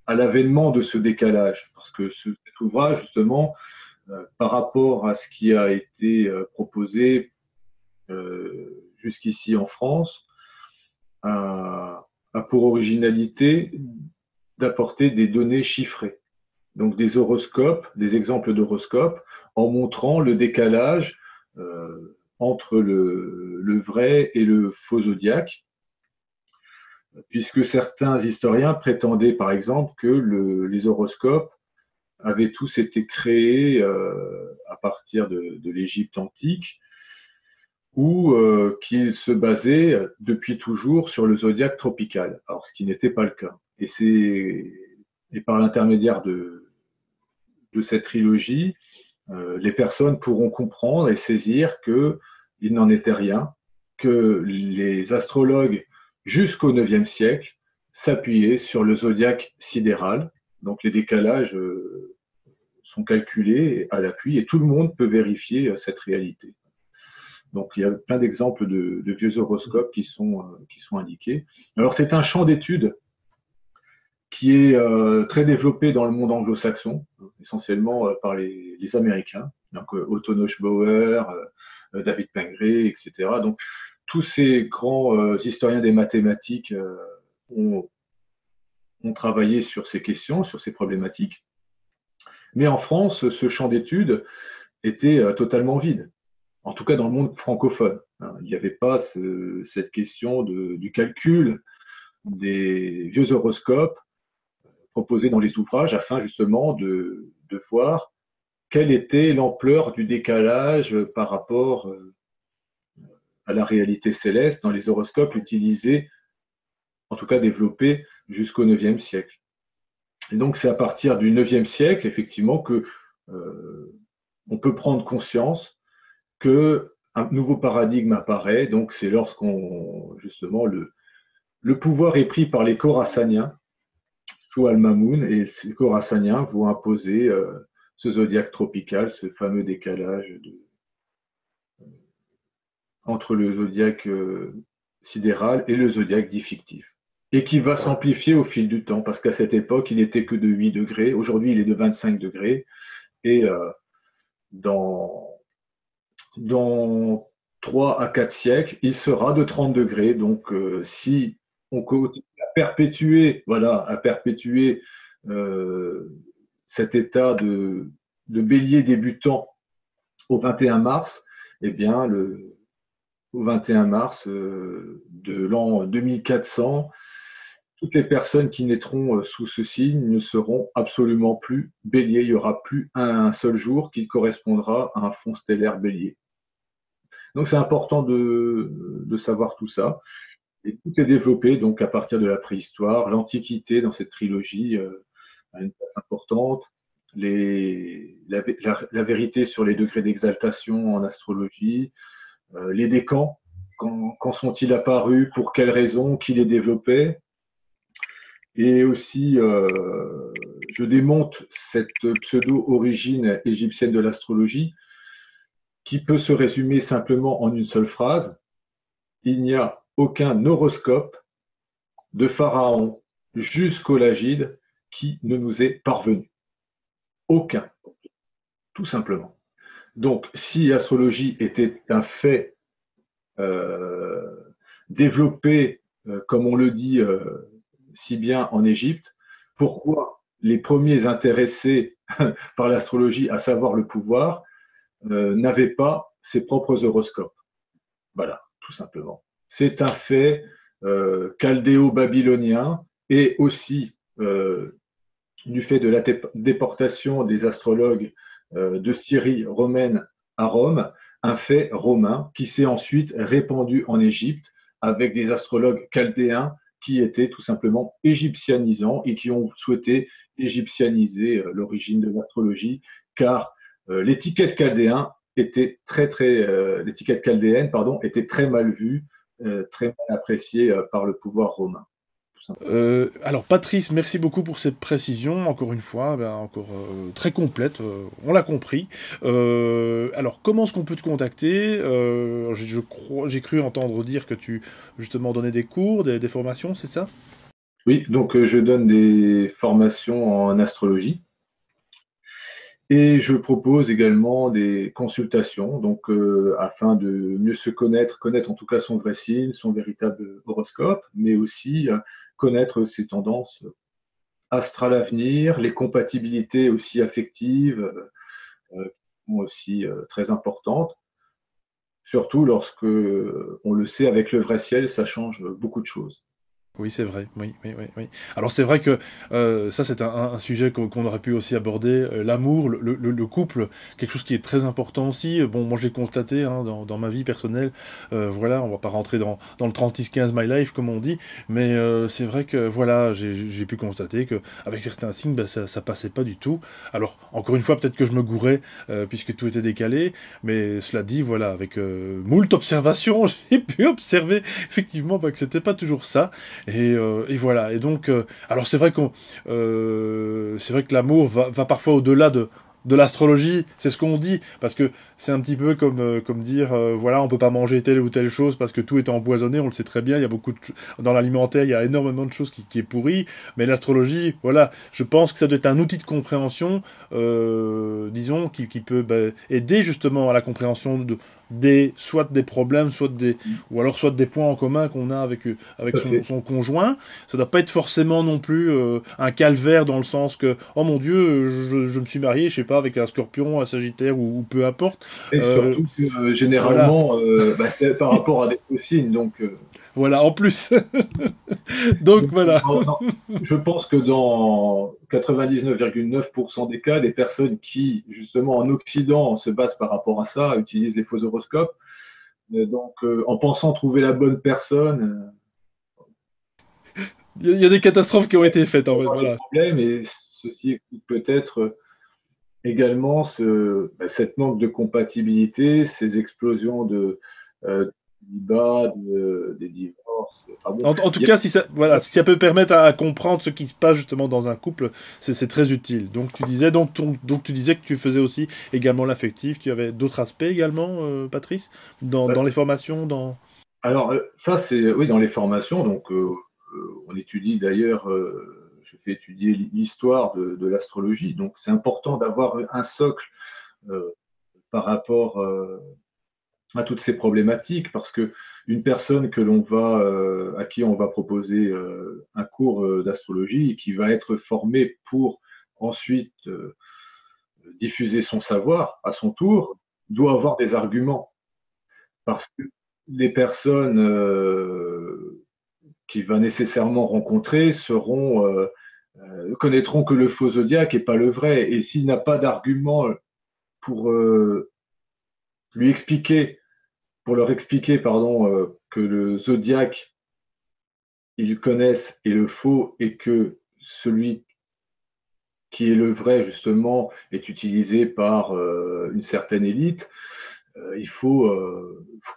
à l'avènement de ce décalage. Parce que cet ouvrage, justement, par rapport à ce qui a été proposé jusqu'ici en France, a pour originalité d'apporter des données chiffrées. Donc des horoscopes, des exemples d'horoscopes, en montrant le décalage entre le vrai et le faux zodiaque, puisque certains historiens prétendaient par exemple que les horoscopes avaient tous été créés à partir de l'Égypte antique, ou qu'ils se basaient depuis toujours sur le zodiaque tropical, alors ce qui n'était pas le cas. Et par l'intermédiaire de cette trilogie, les personnes pourront comprendre et saisir qu'il n'en était rien, que les astrologues jusqu'au IXe siècle s'appuyaient sur le zodiaque sidéral. Donc les décalages sont calculés à l'appui et tout le monde peut vérifier cette réalité. Donc il y a plein d'exemples de vieux horoscopes qui sont indiqués. Alors c'est un champ d'études qui est très développé dans le monde anglo-saxon, essentiellement par les Américains, donc Otto Neuschbauer, David Pingré, etc. Donc tous ces grands historiens des mathématiques ont travaillé sur ces questions, sur ces problématiques. Mais en France, ce champ d'études était totalement vide, en tout cas dans le monde francophone. Il n'y avait pas cette question du calcul des vieux horoscopes proposés dans les ouvrages afin justement de voir quelle était l'ampleur du décalage par rapport à la réalité céleste dans les horoscopes utilisés, en tout cas développés jusqu'au IXe siècle. Et donc c'est à partir du IXe siècle, effectivement, que on peut prendre conscience que un nouveau paradigme apparaît. Donc c'est lorsqu'on justement le pouvoir est pris par les Khorassaniens sous Al-Mamoun, et ces Khorassaniens vont imposer ce zodiaque tropical, ce fameux décalage entre le zodiaque sidéral et le zodiaque dit fictif, et qui va s'amplifier au fil du temps, parce qu'à cette époque, il n'était que de 8 degrés, aujourd'hui il est de 25 degrés, et dans 3 à 4 siècles, il sera de 30 degrés. Donc, si on continue à perpétuer cet état de bélier débutant au 21 mars, eh bien, au 21 mars de l'an 2400, toutes les personnes qui naîtront sous ce signe ne seront absolument plus béliers. Il n'y aura plus un seul jour qui correspondra à un fond stellaire bélier. Donc c'est important de savoir tout ça. Et tout est développé donc à partir de la préhistoire, l'Antiquité dans cette trilogie a une place importante, la vérité sur les degrés d'exaltation en astrologie, les décans, quand sont-ils apparus, pour quelles raisons, qui les développait. Et aussi, je démonte cette pseudo-origine égyptienne de l'astrologie qui peut se résumer simplement en une seule phrase. Il n'y a aucun horoscope de Pharaon jusqu'au Lagide qui ne nous est parvenu. Aucun, tout simplement. Donc, si l'astrologie était un fait développé, comme on le dit si bien en Égypte, pourquoi les premiers intéressés par l'astrologie, à savoir le pouvoir, n'avaient pas ses propres horoscopes? Voilà, tout simplement. C'est un fait chaldéo-babylonien, et aussi du fait de la déportation des astrologues de Syrie romaine à Rome, un fait romain qui s'est ensuite répandu en Égypte avec des astrologues chaldéens qui étaient tout simplement égyptianisants et qui ont souhaité égyptianiser l'origine de l'astrologie, car l'étiquette chaldéenne était l'étiquette chaldéenne, pardon, était très mal vue, très mal appréciée par le pouvoir romain. Alors Patrice, merci beaucoup pour cette précision, encore une fois, encore très complète, on l'a compris. Alors comment est-ce qu'on peut te contacter? J'ai cru entendre dire que tu justement donnais des cours, des formations, c'est ça? Oui, donc je donne des formations en astrologie et je propose également des consultations, donc afin de mieux se connaître en tout cas son vrai signe, son véritable horoscope, mais aussi connaître ses tendances astrales à venir, les compatibilités aussi affectives sont aussi très importantes, surtout lorsque on le sait avec le vrai ciel, ça change beaucoup de choses. Oui, c'est vrai. Oui, oui, oui, oui. Alors c'est vrai que ça, c'est un sujet qu'on aurait pu aussi aborder. L'amour, le couple, quelque chose qui est très important aussi. Bon, moi, je l'ai constaté hein, dans ma vie personnelle. Voilà, on va pas rentrer dans le 36-15 my life, comme on dit. Mais c'est vrai que, voilà, j'ai pu constater qu'avec certains signes, ça passait pas du tout. Alors, encore une fois, peut-être que je me gourais, puisque tout était décalé. Mais cela dit, voilà, avec moult observations, j'ai pu observer, effectivement, que c'était pas toujours ça. Et voilà. Et donc, alors c'est vrai que l'amour va parfois au-delà de l'astrologie. C'est ce qu'on dit, parce que c'est un petit peu comme dire, voilà, on peut pas manger telle ou telle chose parce que tout est empoisonné. On le sait très bien. Il y a dans l'alimentaire, il y a énormément de choses qui est pourri. Mais l'astrologie, voilà, je pense que ça doit être un outil de compréhension, disons, qui peut aider justement à la compréhension soit des problèmes, ou alors soit des points en commun qu'on a avec son conjoint. Ça doit pas être forcément non plus un calvaire dans le sens que oh mon Dieu, je me suis marié, je sais pas, avec un Scorpion, un Sagittaire ou peu importe. Et surtout que généralement, c'est par rapport à des faux signes, donc. Voilà, en plus. Donc voilà. Non, je pense que dans 99,9% des cas, des personnes qui, justement, en Occident, se basent par rapport à ça, utilisent les faux horoscopes, donc en pensant trouver la bonne personne. Il y a des catastrophes qui ont été faites, en fait. Voilà. Problème, et ceci explique peut-être également cette manque de compatibilité, ces explosions de des divorces. En tout cas, si ça peut permettre à comprendre ce qui se passe justement dans un couple, c'est très utile. Donc tu disais que tu faisais aussi également l'affectif, tu avais d'autres aspects également, Patrice, dans les formations, Alors ça c'est oui dans les formations. Donc on étudie d'ailleurs. Je fais étudier l'histoire de l'astrologie. Donc c'est important d'avoir un socle par rapport à toutes ces problématiques, parce que une personne à qui on va proposer un cours d'astrologie et qui va être formée pour ensuite diffuser son savoir à son tour, doit avoir des arguments. Parce que les personnes qu'il va nécessairement rencontrer connaîtront que le faux zodiaque et pas le vrai. Et s'il n'a pas d'argument pour lui expliquer pour leur expliquer que le zodiaque, ils connaissent, est le faux, et que celui qui est le vrai, justement, est utilisé par une certaine élite, il faut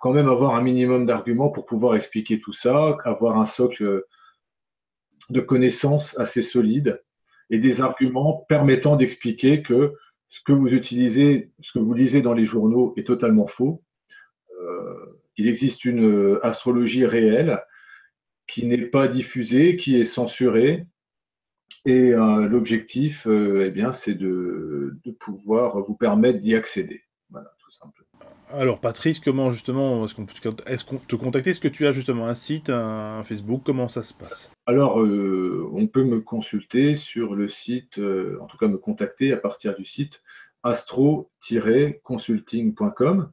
quand même avoir un minimum d'arguments pour pouvoir expliquer tout ça, avoir un socle de connaissances assez solide et des arguments permettant d'expliquer que ce que vous utilisez, ce que vous lisez dans les journaux est totalement faux. Il existe une astrologie réelle qui n'est pas diffusée, qui est censurée. Et l'objectif, c'est de pouvoir vous permettre d'y accéder. Voilà, tout simplement. Alors Patrice, comment justement est-ce qu'on peut te contacter? Est-ce que tu as justement un site, un Facebook? Comment ça se passe? Alors, on peut me consulter sur le site, en tout cas me contacter à partir du site astro-consulting.com.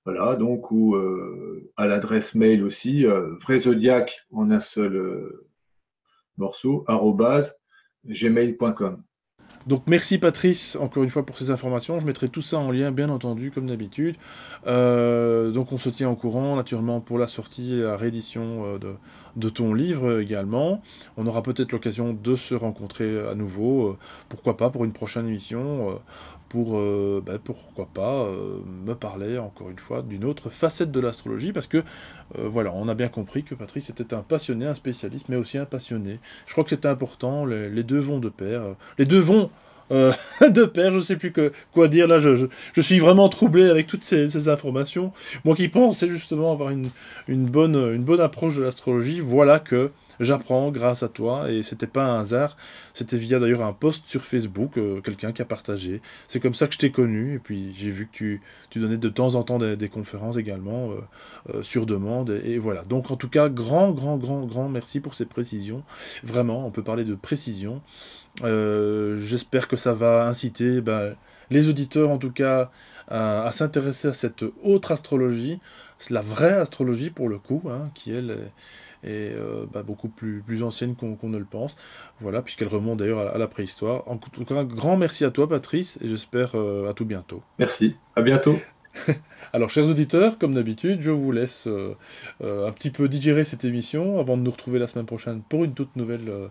Voilà, donc, ou à l'adresse mail aussi, vraizodiac en un seul morceau, @gmail.com. Donc merci Patrice, encore une fois pour ces informations. Je mettrai tout ça en lien, bien entendu, comme d'habitude. Donc on se tient au courant, naturellement, pour la sortie et la réédition de ton livre également. On aura peut-être l'occasion de se rencontrer à nouveau, pourquoi pas, pour une prochaine émission, pourquoi pas me parler, encore une fois, d'une autre facette de l'astrologie, parce que, voilà, on a bien compris que Patrice était un passionné, un spécialiste, mais aussi un passionné. Je crois que c'était important, les deux vont de pair. Les deux vont de pair, je sais plus quoi dire, là, je suis vraiment troublé avec toutes ces informations. Moi qui pensais justement avoir une bonne approche de l'astrologie, voilà que j'apprends grâce à toi, et c'était pas un hasard, c'était via d'ailleurs un post sur Facebook, quelqu'un qui a partagé. C'est comme ça que je t'ai connu, et puis j'ai vu que tu donnais de temps en temps des conférences également, sur demande, et voilà. Donc en tout cas, grand merci pour ces précisions. Vraiment, on peut parler de précision. J'espère que ça va inciter les auditeurs en tout cas à s'intéresser à cette autre astrologie, c'est la vraie astrologie pour le coup, hein, qui elle est beaucoup plus ancienne qu'on ne le pense, voilà, puisqu'elle remonte d'ailleurs à la préhistoire. En tout cas, un grand merci à toi Patrice, et j'espère à tout bientôt. Merci, à bientôt. Alors, chers auditeurs, comme d'habitude, je vous laisse un petit peu digérer cette émission avant de nous retrouver la semaine prochaine pour une toute nouvelle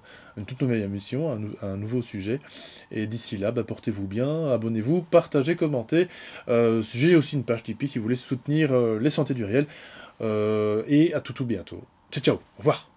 émission, un nouveau sujet. Et d'ici là, portez-vous bien, abonnez-vous, partagez, commentez. J'ai aussi une page Tipeee si vous voulez soutenir les Santé du Réel. Et à tout bientôt. Ciao, ciao, au revoir.